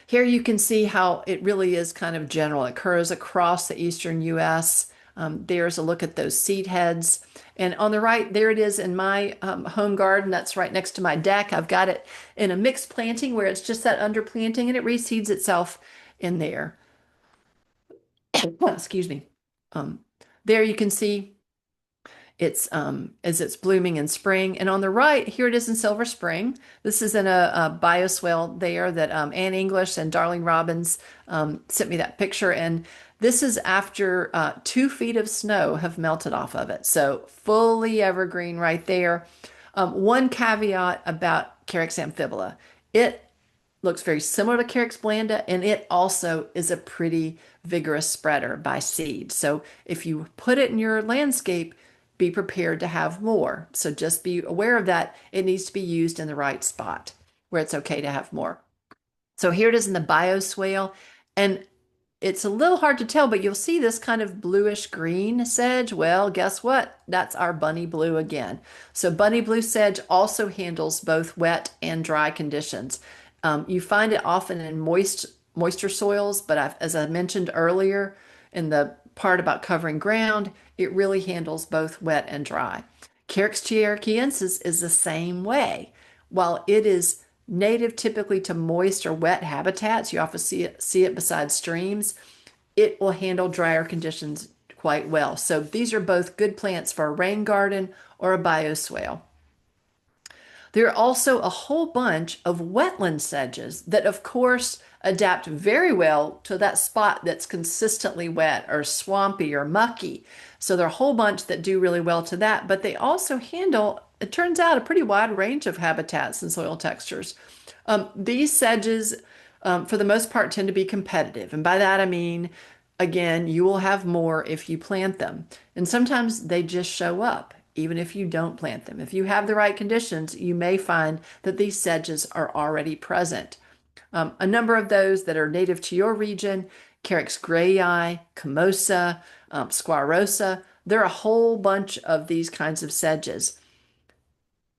B: Here you can see how it really is kind of general. It occurs across the eastern U.S. There's a look at those seed heads. And on the right, there it is in my home garden. That's right next to my deck. I've got it in a mixed planting where it's just that underplanting and it reseeds itself in there. Excuse me. There you can see it's as it's blooming in spring. And on the right, here it is in Silver Spring. This is in a bioswale there that Ann English and Darling Robbins sent me that picture. And this is after 2 feet of snow have melted off of it. So fully evergreen right there. One caveat about Carex amphibula. It looks very similar to Carex blanda, and it also is a pretty vigorous spreader by seed. So if you put it in your landscape, be prepared to have more. So just be aware of that. It needs to be used in the right spot where it's okay to have more. So here it is in the bioswale, and it's a little hard to tell, but you'll see this kind of bluish green sedge. Well, guess what? That's our bunny blue again. So bunny blue sedge also handles both wet and dry conditions. You find it often in moisture soils, but as I mentioned earlier in the part about covering ground, it really handles both wet and dry. Carex cherokeensis is the same way. While it is native typically to moist or wet habitats, you often see it beside streams, it will handle drier conditions quite well. So these are both good plants for a rain garden or a bioswale. There are also a whole bunch of wetland sedges that, of course, adapt very well to that spot that's consistently wet or swampy or mucky. So there are a whole bunch that do really well to that, but they also handle, it turns out, a pretty wide range of habitats and soil textures. These sedges, for the most part, tend to be competitive. And by that I mean, again, you will have more if you plant them. And sometimes they just show up, even if you don't plant them. If you have the right conditions, you may find that these sedges are already present. A number of those that are native to your region, Carex grayi, Comosa, squarosa, there are a whole bunch of these kinds of sedges.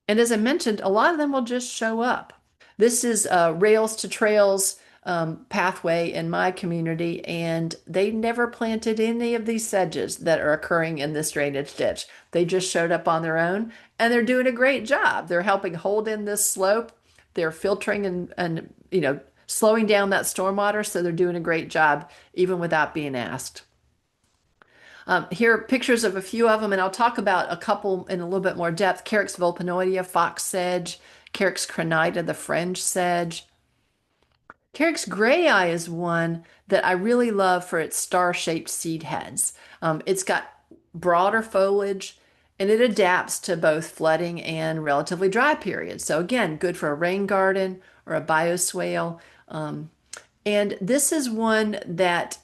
B: And as I mentioned, a lot of them will just show up. This is Rails to Trails pathway in my community, and they never planted any of these sedges that are occurring in this drainage ditch. They just showed up on their own, and they're doing a great job. They're helping hold in this slope. They're filtering and slowing down that stormwater, so they're doing a great job even without being asked. Here are pictures of a few of them, and I'll talk about a couple in a little bit more depth. Carex vulpinoidea, fox sedge, Carex crenita, the fringe sedge. Carex grayi is one that I really love for its star-shaped seed heads. It's got broader foliage, and it adapts to both flooding and relatively dry periods. So again, good for a rain garden or a bioswale. And this is one that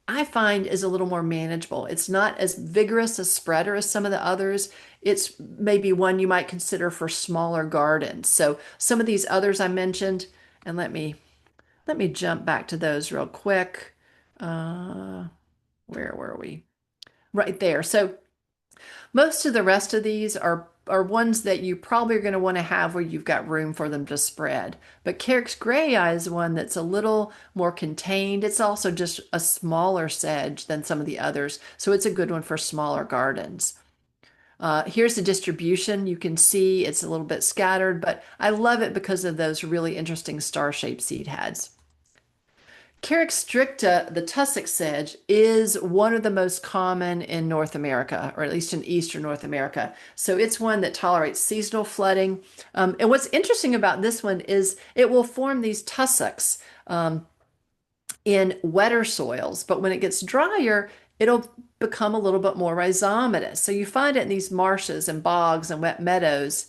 B: I find is a little more manageable. It's not as vigorous a spreader as some of the others. It's maybe one you might consider for smaller gardens. So some of these others I mentioned, and let me jump back to those real quick. Where were we? Right there. So most of the rest of these are ones that you probably are going to want to have where you've got room for them to spread. But Carex grayi is one that's a little more contained. It's also just a smaller sedge than some of the others, so it's a good one for smaller gardens. Here's the distribution. You can see it's a little bit scattered, but I love it because of those really interesting star-shaped seed heads. Carex stricta, the tussock sedge, is one of the most common in North America, or at least in eastern North America. So it's one that tolerates seasonal flooding. And what's interesting about this one is it will form these tussocks in wetter soils, but when it gets drier, it'll become a little bit more rhizomatous. So you find it in these marshes and bogs and wet meadows.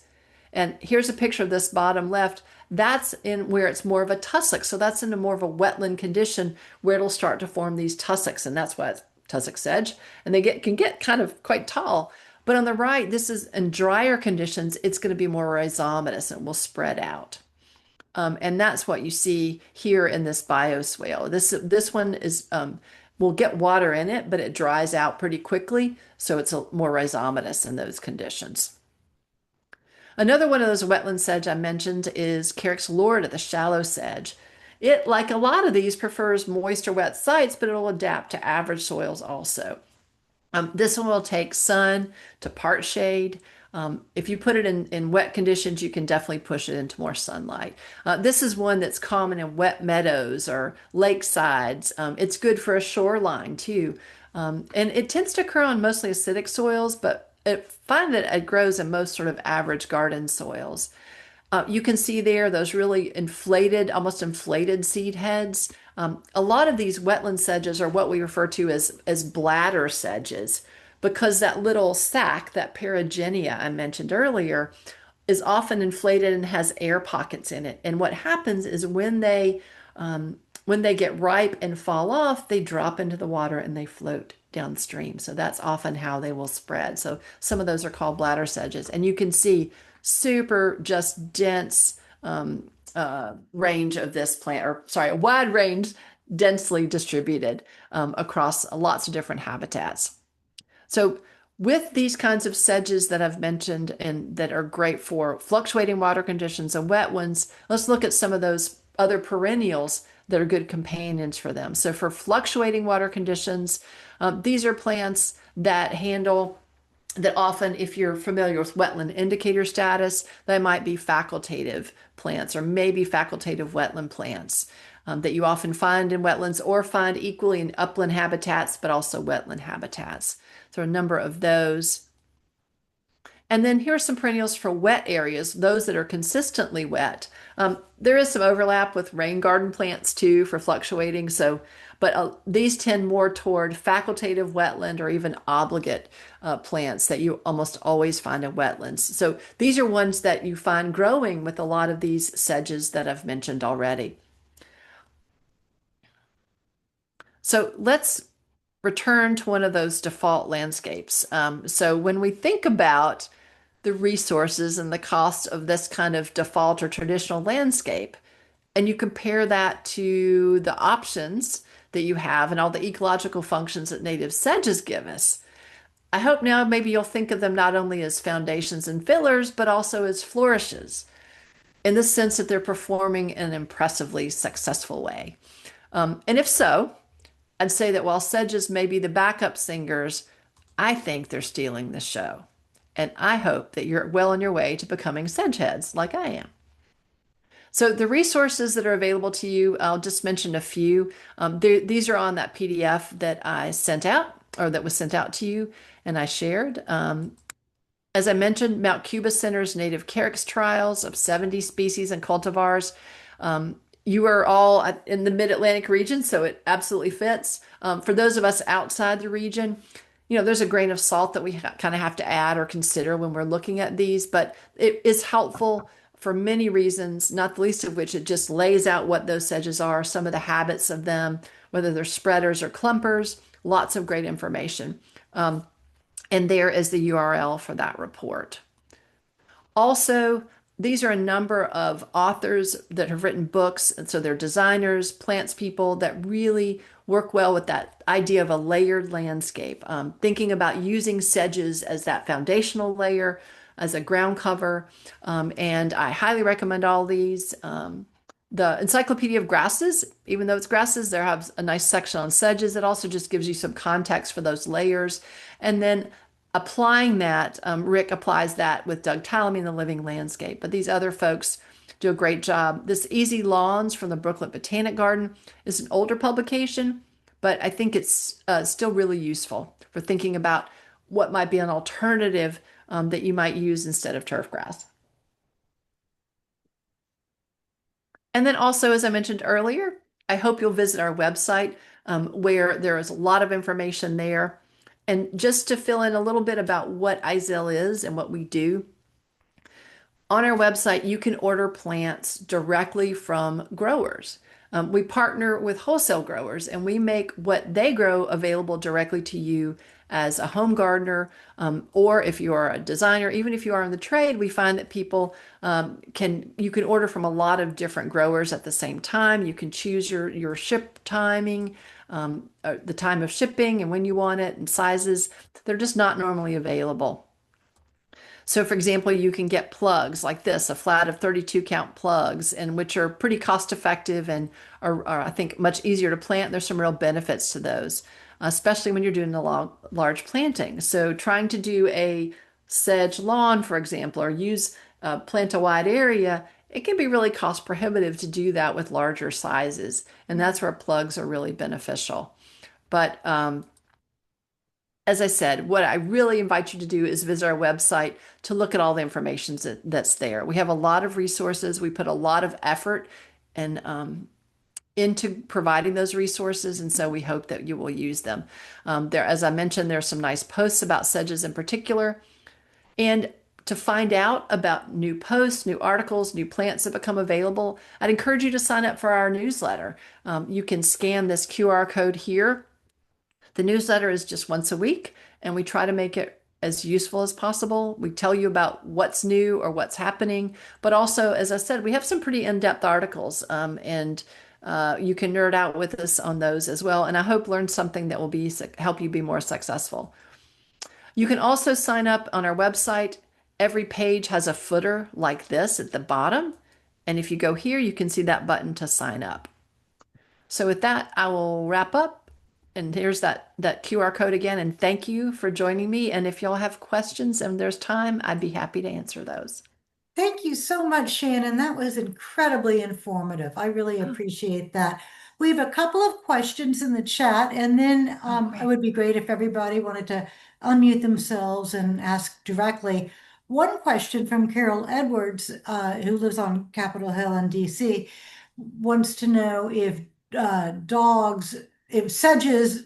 B: And here's a picture of this bottom left. That's in where it's more of a tussock. So that's in a more of a wetland condition where it'll start to form these tussocks. And that's why it's tussock sedge. And can get kind of quite tall. But on the right, this is in drier conditions, it's going to be more rhizomatous and will spread out. And that's what you see here in this bioswale. This one is will get water in it, but it dries out pretty quickly. So it's more rhizomatous in those conditions. Another one of those wetland sedge I mentioned is Carex lorida, the shallow sedge. It, like a lot of these, prefers moist or wet sites, but it'll adapt to average soils also. This one will take sun to part shade. If you put it in wet conditions, you can definitely push it into more sunlight. This is one that's common in wet meadows or lakesides. It's good for a shoreline too. And it tends to occur on mostly acidic soils, but find that it grows in most sort of average garden soils. You can see there those really inflated, almost inflated seed heads. A lot of these wetland sedges are what we refer to as bladder sedges because that little sac, that perigenia I mentioned earlier, is often inflated and has air pockets in it. And what happens is when they get ripe and fall off, they drop into the water and they float downstream. So that's often how they will spread. So some of those are called bladder sedges, and you can see super just dense range of this plant, or sorry, a wide range, densely distributed across lots of different habitats. So with these kinds of sedges that I've mentioned and that are great for fluctuating water conditions and wet ones, let's look at some of those other perennials that are good companions for them. So for fluctuating water conditions, these are plants that handle that often, if you're familiar with wetland indicator status, they might be facultative plants or maybe facultative wetland plants that you often find in wetlands or find equally in upland habitats, but also wetland habitats. So a number of those. And then here are some perennials for wet areas, those that are consistently wet. There is some overlap with rain garden plants too for fluctuating. So, but these tend more toward facultative wetland or even obligate plants that you almost always find in wetlands. So these are ones that you find growing with a lot of these sedges that I've mentioned already. So let's return to one of those default landscapes. So when we think about the resources and the cost of this kind of default or traditional landscape, and you compare that to the options that you have and all the ecological functions that native sedges give us, I hope now maybe you'll think of them not only as foundations and fillers, but also as flourishes in the sense that they're performing in an impressively successful way. And if so, I'd say that while sedges may be the backup singers, I think they're stealing the show. And I hope that you're well on your way to becoming sedge heads like I am. So the resources that are available to you, I'll just mention a few. These are on that PDF that I sent out or that was sent out to you and I shared. As I mentioned, Mount Cuba Center's native Carex trials of 70 species and cultivars. You are all in the Mid-Atlantic region, so it absolutely fits. For those of us outside the region, there's a grain of salt that we kind of have to add or consider when we're looking at these, but it is helpful for many reasons, not the least of which it just lays out what those sedges are, some of the habits of them, whether they're spreaders or clumpers, lots of great information. And there is the URL for that report. Also, these are a number of authors that have written books, and so they're designers, plants people that really work well with that idea of a layered landscape, thinking about using sedges as that foundational layer, as a ground cover. And I highly recommend all these. The Encyclopedia of Grasses, even though it's grasses, there has a nice section on sedges. It also just gives you some context for those layers. And then applying that, Rick applies that with Doug Tallamy in The Living Landscape. But these other folks do a great job. This Easy Lawns from the Brooklyn Botanic Garden is an older publication, but I think it's still really useful for thinking about what might be an alternative that you might use instead of turfgrass. And then also, as I mentioned earlier, I hope you'll visit our website where there is a lot of information there. And just to fill in a little bit about what Izel is and what we do, on our website, you can order plants directly from growers. We partner with wholesale growers and we make what they grow available directly to you as a home gardener, or if you are a designer, even if you are in the trade, we find that people you can order from a lot of different growers at the same time. You can choose your ship timing, the time of shipping and when you want it and sizes. They're just not normally available. So for example, you can get plugs like this, a flat of 32 count plugs, and which are pretty cost effective and are I think much easier to plant. There's some real benefits to those, especially when you're doing a large planting. So trying to do a sedge lawn, for example, or plant a wide area, it can be really cost prohibitive to do that with larger sizes. And that's where plugs are really beneficial. But as I said, what I really invite you to do is visit our website to look at all the information that's there. We have a lot of resources. We put a lot of effort and into providing those resources, and so we hope that you will use them. As I mentioned, there are some nice posts about sedges in particular. And to find out about new posts, new articles, new plants that become available, I'd encourage you to sign up for our newsletter. You can scan this QR code here. The newsletter is just once a week, and we try to make it as useful as possible. We tell you about what's new or what's happening, but also, as I said, we have some pretty in-depth articles, and you can nerd out with us on those as well. And I hope learn something that will be help you be more successful. You can also sign up on our website. Every page has a footer like this at the bottom. And if you go here, you can see that button to sign up. So with that, I will wrap up. And here's that QR code again. And thank you for joining me. And if y'all have questions and there's time, I'd be happy to answer those.
A: Thank you so much, Shannon. That was incredibly informative. I really
B: Oh,
A: appreciate that. We have a couple of questions in the chat, and then
B: oh,
A: it
B: great.
A: would be great if everybody wanted to unmute themselves and ask directly. One question from Carol Edwards, who lives on Capitol Hill in DC, wants to know if sedges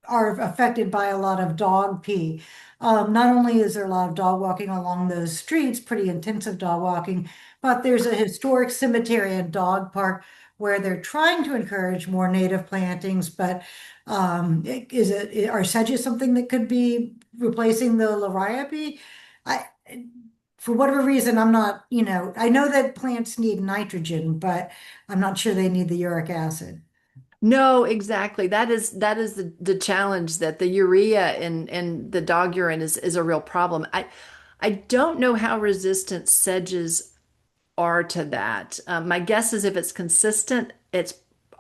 A: are affected by a lot of dog pee. Not only is there a lot of dog walking along those streets, pretty intensive dog walking, but there's a historic cemetery and dog park where they're trying to encourage more native plantings. But are sedges something that could be replacing the liriope? I, for whatever reason, I'm not, I know that plants need nitrogen, but I'm not sure they need the uric acid.
B: No, exactly. That is the challenge that the urea and the dog urine is a real problem. I don't know how resistant sedges are to that. My guess is if it's consistent,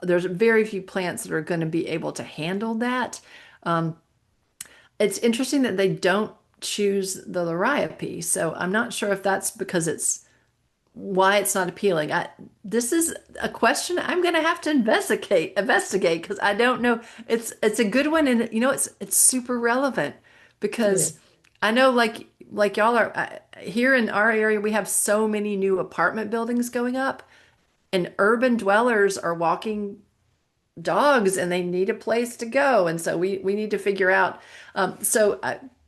B: there's very few plants that are going to be able to handle that. Um, it's interesting that they don't choose the liriope, so I'm not sure if that's because it's why it's not appealing. This is a question I'm going to have to investigate because I don't know. It's a good one, and it's super relevant
A: Yeah.
B: because I know like y'all are here in our area. We have so many new apartment buildings going up, and urban dwellers are walking dogs, and they need a place to go, and so we need to figure out.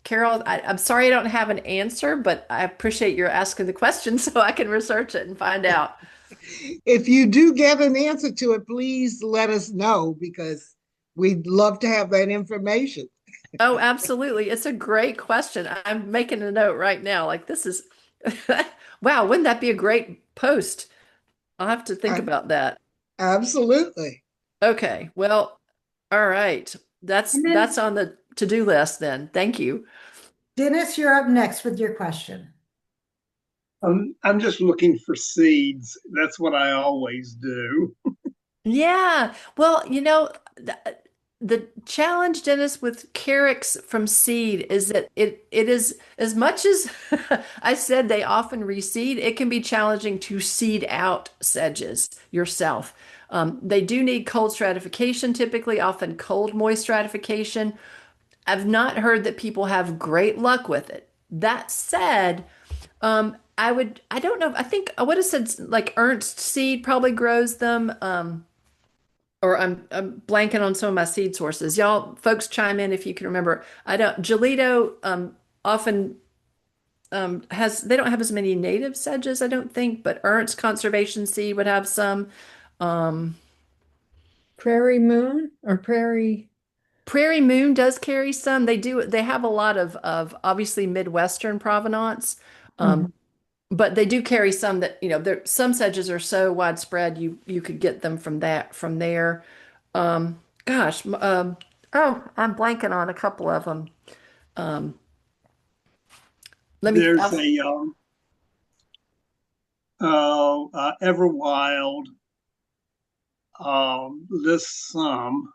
B: Carol, I'm sorry I don't have an answer, but I appreciate your asking the question so I can research it and find out.
C: If you do get an answer to it, please let us know because we'd love to have that information.
B: Oh, absolutely. It's a great question. I'm making a note right now. Like this is, wow, wouldn't that be a great post? I'll have to think
C: I,
B: about that.
C: absolutely.
B: Okay. Well, all right. That's
A: And
B: that's
A: then
B: on the to-do list then. Thank you.
A: Dennis, you're up next with your question.
D: I'm just looking for seeds. That's what I always do.
B: Yeah. Well, the challenge, Dennis, with Carex from seed is that it is as much as I said they often reseed, it can be challenging to seed out sedges yourself. They do need cold stratification, typically, often cold, moist stratification. I've not heard that people have great luck with it. That said, I don't know. I think I would have said like Ernst seed probably grows them. Or I'm blanking on some of my seed sources. Y'all, folks, chime in if you can remember. I don't. Gelito often has they don't have as many native sedges, I don't think, but Ernst Conservation Seed would have some. Um,
E: Prairie Moon or Prairie.
B: Prairie Moon does carry some. They do. They have a lot of obviously Midwestern provenance,
A: Mhm.
B: but they do carry some that there. Some sedges are so widespread you could get them from there. Gosh, oh, I'm blanking on a couple of them. Um, let me.
D: There's a Everwild lists some,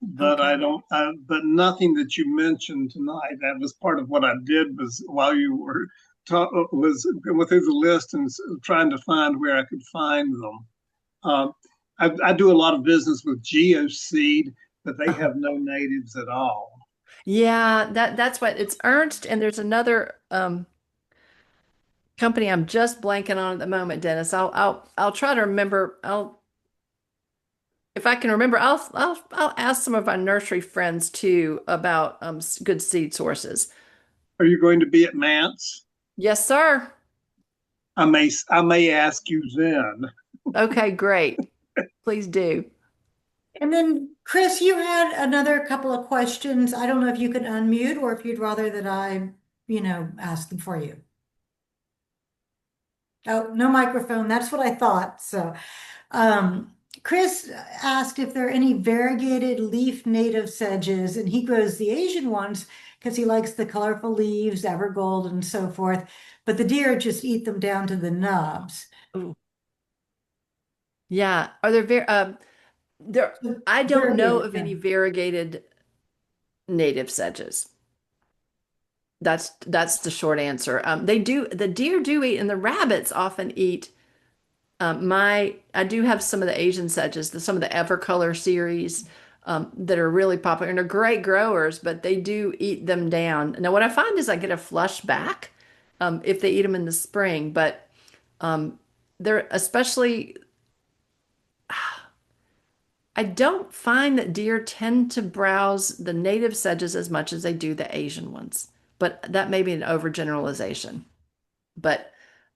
D: but
B: Okay.
D: I don't. But nothing that you mentioned tonight. That was part of what I did was while you were was going through the list and trying to find where I could find them. Um, I do a lot of business with GeoSeed, but they have no natives at all.
B: Yeah, that's what it's Ernst, and there's another company I'm just blanking on at the moment, Dennis. I'll try to remember. I'll if I can remember. I'll ask some of our nursery friends too about good seed sources.
D: Are you going to be at Mance?
B: Yes, sir.
D: I may ask you then.
B: Okay, great. Please do.
A: And then, Chris, you had another couple of questions. I don't know if you could unmute or if you'd rather that I ask them for you. Oh, no microphone. That's what I thought. So, um, Chris asked if there are any variegated leaf native sedges, and he grows the Asian ones because he likes the colorful leaves, evergold, and so forth. But the deer just eat them down to the nubs.
B: Ooh. Yeah. Are there there
A: So,
B: I don't know
A: variegated,
B: of
A: yeah.
B: any variegated native sedges. That's the short answer. The deer do eat, and the rabbits often eat. I do have some of the Asian sedges, some of the Evercolor series that are really popular and are great growers, but they do eat them down. Now, what I find is I get a flush back if they eat them in the spring, but um, they're especially. I don't find that deer tend to browse the native sedges as much as they do the Asian ones, but that may be an overgeneralization. But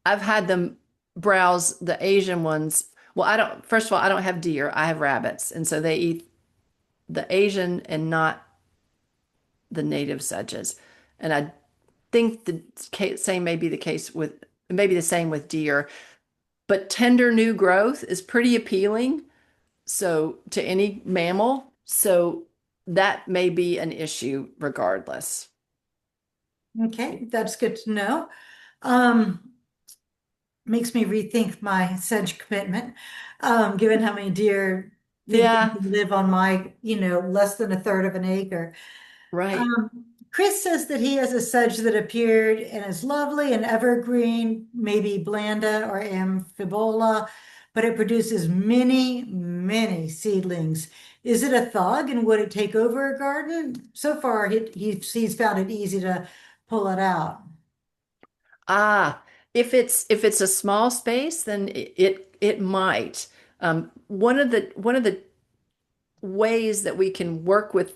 B: I've had them browse the Asian ones. Well, first of all, I don't have deer, I have rabbits. And so they eat the Asian and not the native sedges. And I think the same may be the case with, maybe the same with deer. But tender new growth is pretty appealing. So to any mammal. So that may be an issue regardless.
A: Okay, that's good to know. Um, Makes me rethink my sedge commitment, given how many deer think they
B: Yeah,
A: can live on my less than a third of an acre.
B: right.
A: Chris says that he has a sedge that appeared and is lovely and evergreen, maybe Blanda or Amphibola, but it produces many, many seedlings. Is it a thug and would it take over a garden? So far, he's found it easy to pull it out.
B: Ah, if it's a small space, then it might. One of the ways that we can work with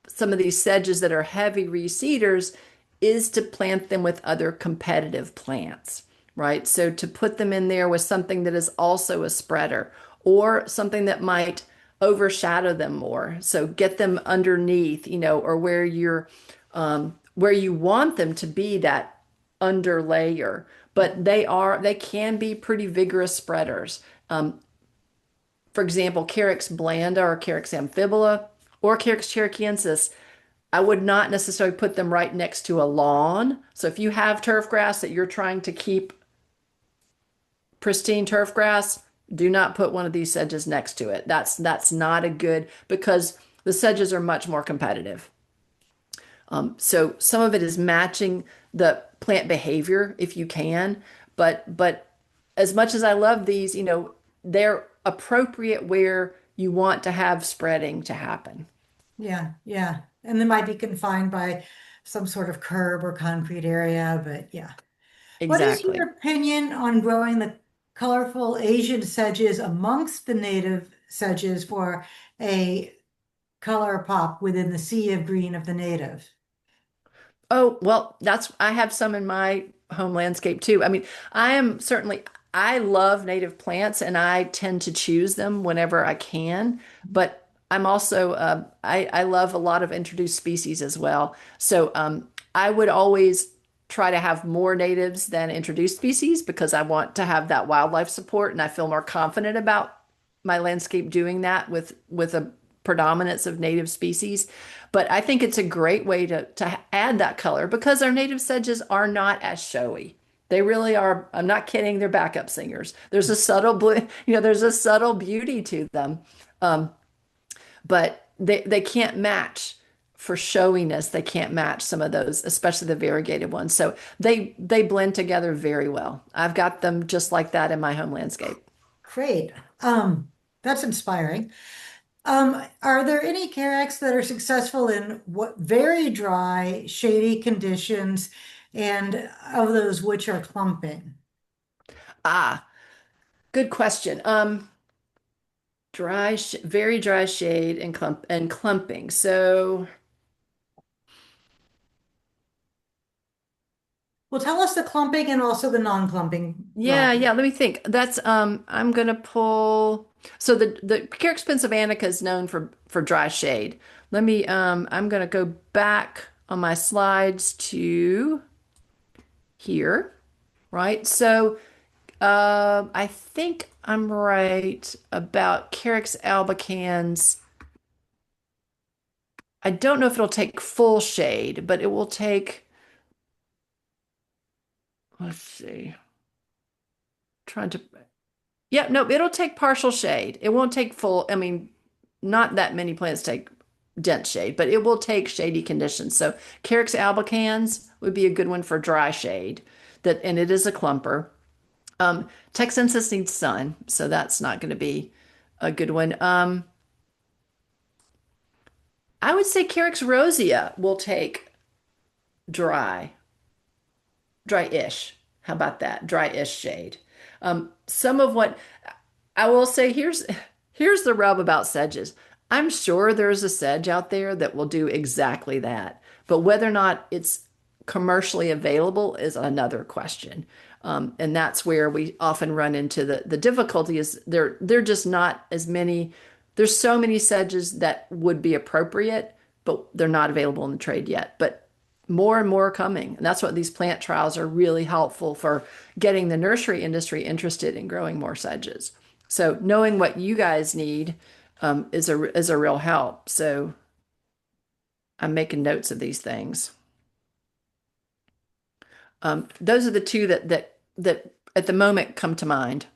B: some of these sedges that are heavy reseeders is to plant them with other competitive plants, right? So to put them in there with something that is also a spreader or something that might overshadow them more. So get them underneath, or where you want them to be that under layer. But they can be pretty vigorous spreaders. For example, Carex blanda or Carex amphibola or Carex cherokeensis, I would not necessarily put them right next to a lawn. So if you have turf grass that you're trying to keep pristine turf grass, do not put one of these sedges next to it. That's not a good because the sedges are much more competitive. So some of it is matching the plant behavior if you can, but as much as I love these, they're appropriate where you want to have spreading to happen.
A: Yeah, yeah. And they might be confined by some sort of curb or concrete area, but yeah. What is
B: Exactly.
A: your opinion on growing the colorful Asian sedges amongst the native sedges for a color pop within the sea of green of the native?
B: Oh, well, I have some in my home landscape too. I mean, I love native plants and I tend to choose them whenever I can, but I'm also, I love a lot of introduced species as well. So, I would always try to have more natives than introduced species because I want to have that wildlife support and I feel more confident about my landscape doing that with a predominance of native species. But I think it's a great way to add that color because our native sedges are not as showy. They really are. I'm not kidding. They're backup singers. There's a subtle, there's a subtle beauty to them, um, but they can't match for showiness. They can't match some of those, especially the variegated ones. So they blend together very well. I've got them just like that in my home landscape.
A: Great. That's inspiring. Are there any Carex that are successful in what very dry, shady conditions, and of those which are clumping?
B: Ah, good question. Very dry shade and clumping. So
A: Well, tell us the clumping and also the non-clumping
B: Yeah,
A: varieties.
B: yeah, let me think. That's I'm gonna pull so the Carex pennsylvanica is known for dry shade. Let me I'm gonna go back on my slides to here, right? So I think I'm right about Carex albicans. I don't know if it'll take full shade, but it will take, let's see, trying to, yeah, no, it'll take partial shade. It won't take full, I mean, not that many plants take dense shade, but it will take shady conditions. So Carex albicans would be a good one for dry shade that, and it is a clumper. Texensis needs sun, so that's not going to be a good one. I would say Carex rosea will take dry, dry-ish. How about that? Dry-ish shade. Some of what I will say here's the rub about sedges. I'm sure there's a sedge out there that will do exactly that, but whether or not it's commercially available is another question. And that's where we often run into the difficulty is they're just not as many. There's so many sedges that would be appropriate, but they're not available in the trade yet. But more and more are coming. And that's what these plant trials are really helpful for getting the nursery industry interested in growing more sedges. So knowing what you guys need is a real help. So I'm making notes of these things. Those are the two that at the moment come to mind.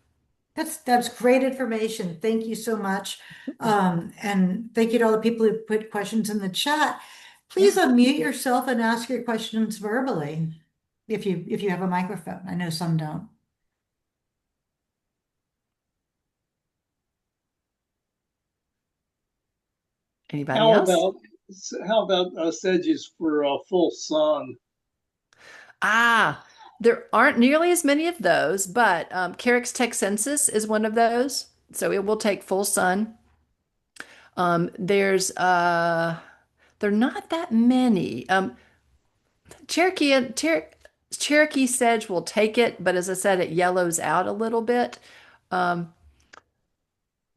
A: That's great information. Thank you so much. And thank you to all the people who put questions in the chat. Please
E: Yeah.
A: unmute yourself and ask your questions verbally if you have a microphone. I know some don't.
B: Anybody
D: How
B: else?
D: about how about sedges for full sun?
B: Ah, there aren't nearly as many of those, but Carex texensis is one of those. So it will take full sun. There's there are not that many. Cherokee Cherokee sedge will take it, but as I said, it yellows out a little bit. Um,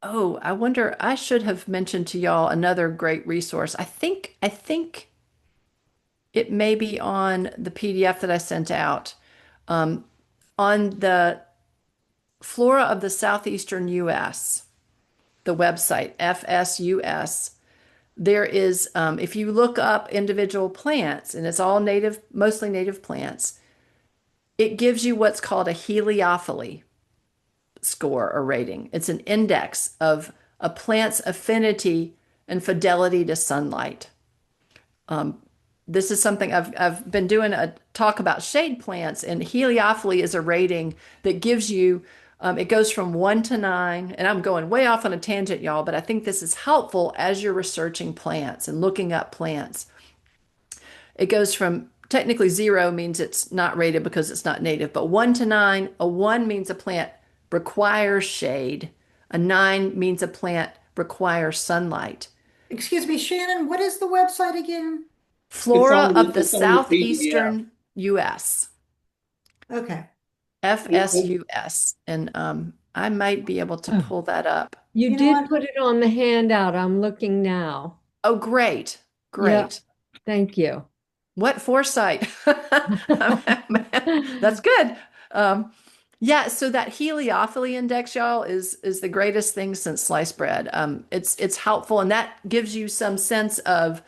B: oh, I wonder, I should have mentioned to y'all another great resource. I think it may be on the PDF that I sent out. Um, on the Flora of the Southeastern US, the website, FSUS, there is, if you look up individual plants, and it's all native, mostly native plants, it gives you what's called a heliophily score or rating. It's an index of a plant's affinity and fidelity to sunlight. This is something I've been doing a talk about shade plants, and heliophily is a rating that gives you, it goes from 1 to 9, and I'm going way off on a tangent, y'all, but I think this is helpful as you're researching plants and looking up plants. It goes from technically 0 means it's not rated because it's not native, but 1 to 9, a 1 means a plant requires shade, a 9 means a plant requires sunlight.
A: Excuse me, Shannon, what is the website again?
B: Flora of the
D: It's on the PDF.
B: southeastern US,
A: Okay.
B: FSUS, and I might be able to
E: Oh,
B: pull that up.
E: you
A: You know
E: did
A: what?
E: put it on the handout. I'm looking now.
B: Oh, great,
E: Yep.
B: great.
E: Thank you.
B: What foresight. That's good. Um, yeah, so that heliophily index, y'all, is the greatest thing since sliced bread. It's helpful, and that gives you some sense of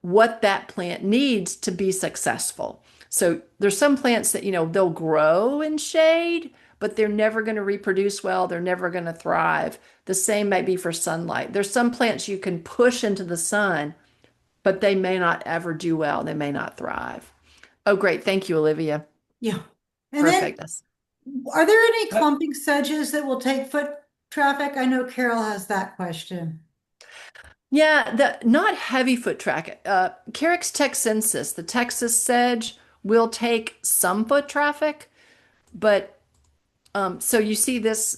B: what that plant needs to be successful. So there's some plants that, they'll grow in shade, but they're never going to reproduce well. They're never going to thrive. The same might be for sunlight. There's some plants you can push into the sun, but they may not ever do well. They may not thrive. Oh, great. Thank you, Olivia.
A: Yeah. And then
B: Perfect.
A: are there any clumping sedges that will take foot traffic? I know Carol has that question.
B: Yeah, the not heavy foot traffic. Carex texensis, the Texas sedge, will take some foot traffic, but so you see this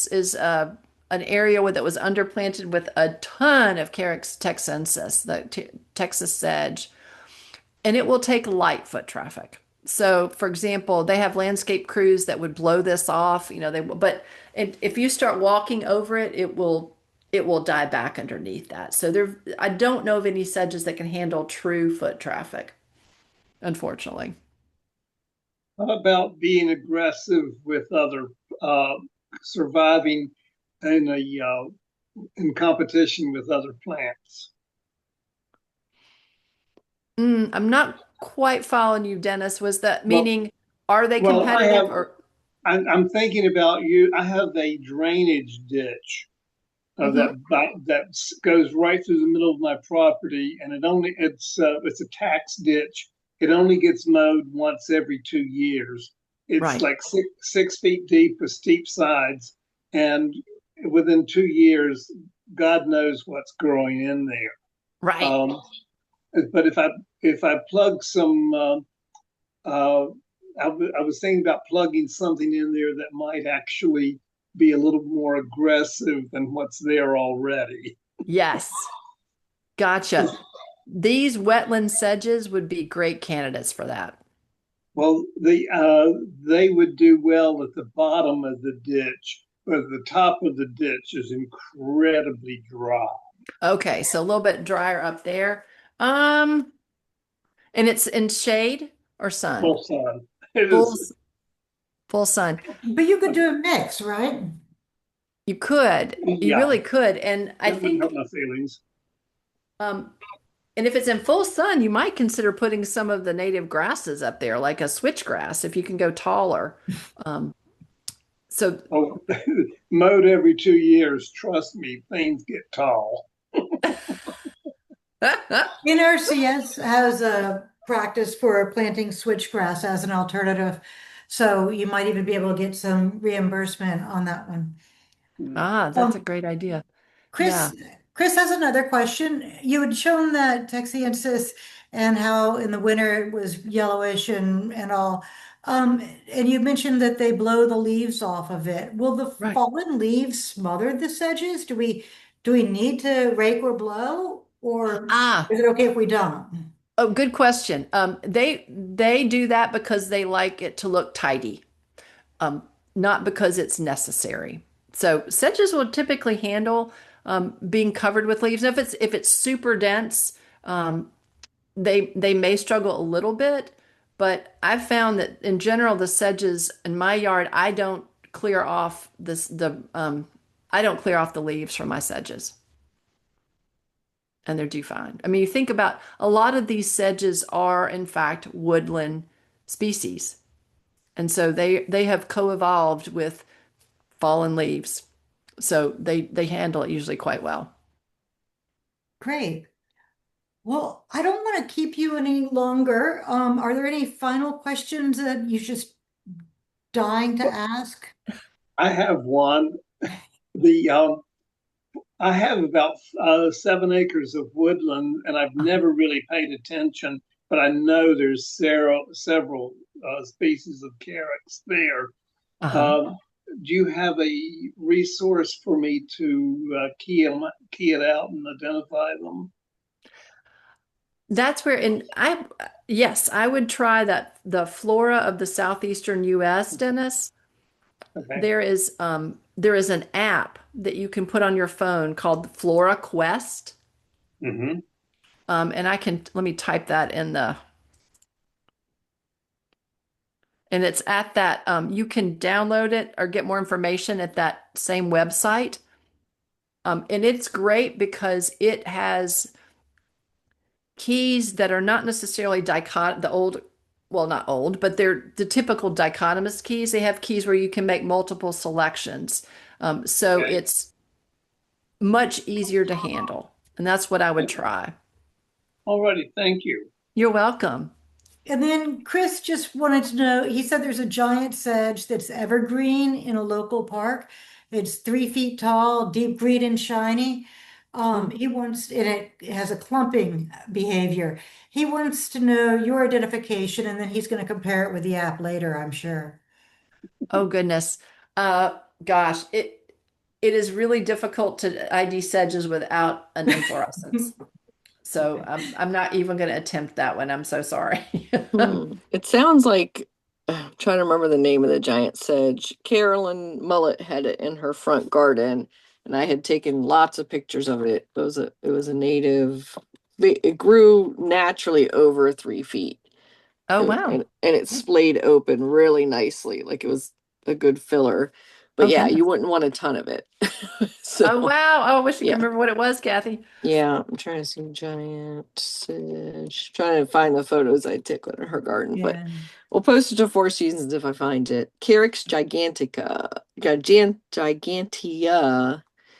B: is an area that was underplanted with a ton of Carex texensis, the Texas sedge, and it will take light foot traffic. So, for example, they have landscape crews that would blow this off, but if you start walking over it, it will die back underneath that. So I don't know of any sedges that can handle true foot traffic, unfortunately.
D: How about being aggressive with other, uh, surviving in in competition with other plants?
B: I'm not quite following you, Dennis. Was that
D: Well,
B: meaning are they
D: well,
B: competitive or?
D: I'm thinking about you. I have a drainage ditch
B: Mhm.
D: that goes right through the middle of my property, and it's a tax ditch. It only gets mowed once every 2 years. It's
B: Right,
D: like 6 feet deep with steep sides, and within 2 years, God knows what's growing in there.
B: right.
D: Um, but if I plug some, uh, I was thinking about plugging something in there that might actually be a little more aggressive than what's there already.
B: Yes, gotcha. These wetland sedges would be great candidates for that.
D: Well, they would do well at the bottom of the ditch, but the top of the ditch is incredibly dry.
B: Okay, so a little bit drier up there. Um, and it's in shade or sun?
D: Full sun. It
B: Full
D: is,
B: full sun.
A: But you could do a mix, right?
B: You could. You
D: yeah,
B: really could. And I
D: that wouldn't hurt
B: think
D: my feelings.
B: um and if it's in full sun, you might consider putting some of the native grasses up there, like a switchgrass, if you can go taller. Um, so
D: Oh, mowed every 2 years. Trust me, things get tall.
A: NRCS has a practice for planting switchgrass as an alternative. So you might even be able to get some reimbursement on that one.
B: that's a
A: Um,
B: great idea. Yeah,
A: Chris, Chris has another question. You had shown that Texiensis and how in the winter it was yellowish and all. And you mentioned that they blow the leaves off of it. Will the
B: right.
A: fallen leaves smother the sedges? Do we need to rake or blow, or
B: Ah,
A: is it okay if we don't?
B: oh, good question. They do that because they like it to look tidy, um, not because it's necessary. So sedges will typically handle being covered with leaves. If it's super dense, they may struggle a little bit, but I've found that in general the sedges in my yard I don't clear off the leaves from my sedges, and they're do fine. I mean, you think about a lot of these sedges are in fact woodland species, and so they have co-evolved with fallen leaves, so they handle it usually quite well.
A: Great. Well, I don't want to keep you any longer. Are there any final questions that you're just dying to ask?
D: I have one. The I have about 7 acres of woodland, and I've never really paid attention, but I know there's several species of Carex there.
B: Uh-huh.
D: Um, do you have a resource for me to key it out and identify them?
B: That's where, and yes, I would try that the flora of the southeastern U.S., Dennis.
D: Okay.
B: There is an app that you can put on your phone called the Flora Quest.
D: Mm-hmm.
B: And let me type that in and it's at that, you can download it or get more information at that same website. And it's great because it has keys that are not necessarily the old, well, not old, but they're the typical dichotomous keys. They have keys where you can make multiple selections. So
D: Okay.
B: it's much easier to handle. And that's what I would try.
D: Alrighty. Thank you.
B: You're welcome.
A: And then Chris just wanted to know, he said there's a giant sedge that's evergreen in a local park. It's 3 feet tall, deep green and shiny.
B: Mm.
A: And it has a clumping behavior. He wants to know your identification, and then he's going to compare it with the app later, I'm sure.
B: Oh goodness. Gosh, it is really difficult to ID sedges without an inflorescence. So
A: Okay.
B: I'm not even going to attempt that one. I'm so sorry.
F: It sounds like I'm trying to remember the name of the giant sedge. Carolyn Mullet had it in her front garden, and I had taken lots of pictures of it. It was a native. It grew naturally over 3 feet.
B: Oh,
F: And,
B: wow.
F: and it splayed open really nicely, like it was a good filler. But
B: Oh,
F: yeah,
B: goodness.
F: you wouldn't want a ton of it. So
B: Oh, wow. Oh, I wish I could
F: yeah.
B: remember what it was, Kathy.
F: Yeah, I'm trying to see giant sedge. Trying to find the photos I took in her garden, but
A: Yeah.
F: we'll post it to Four Seasons if I find it. Carex gigantica, gigantea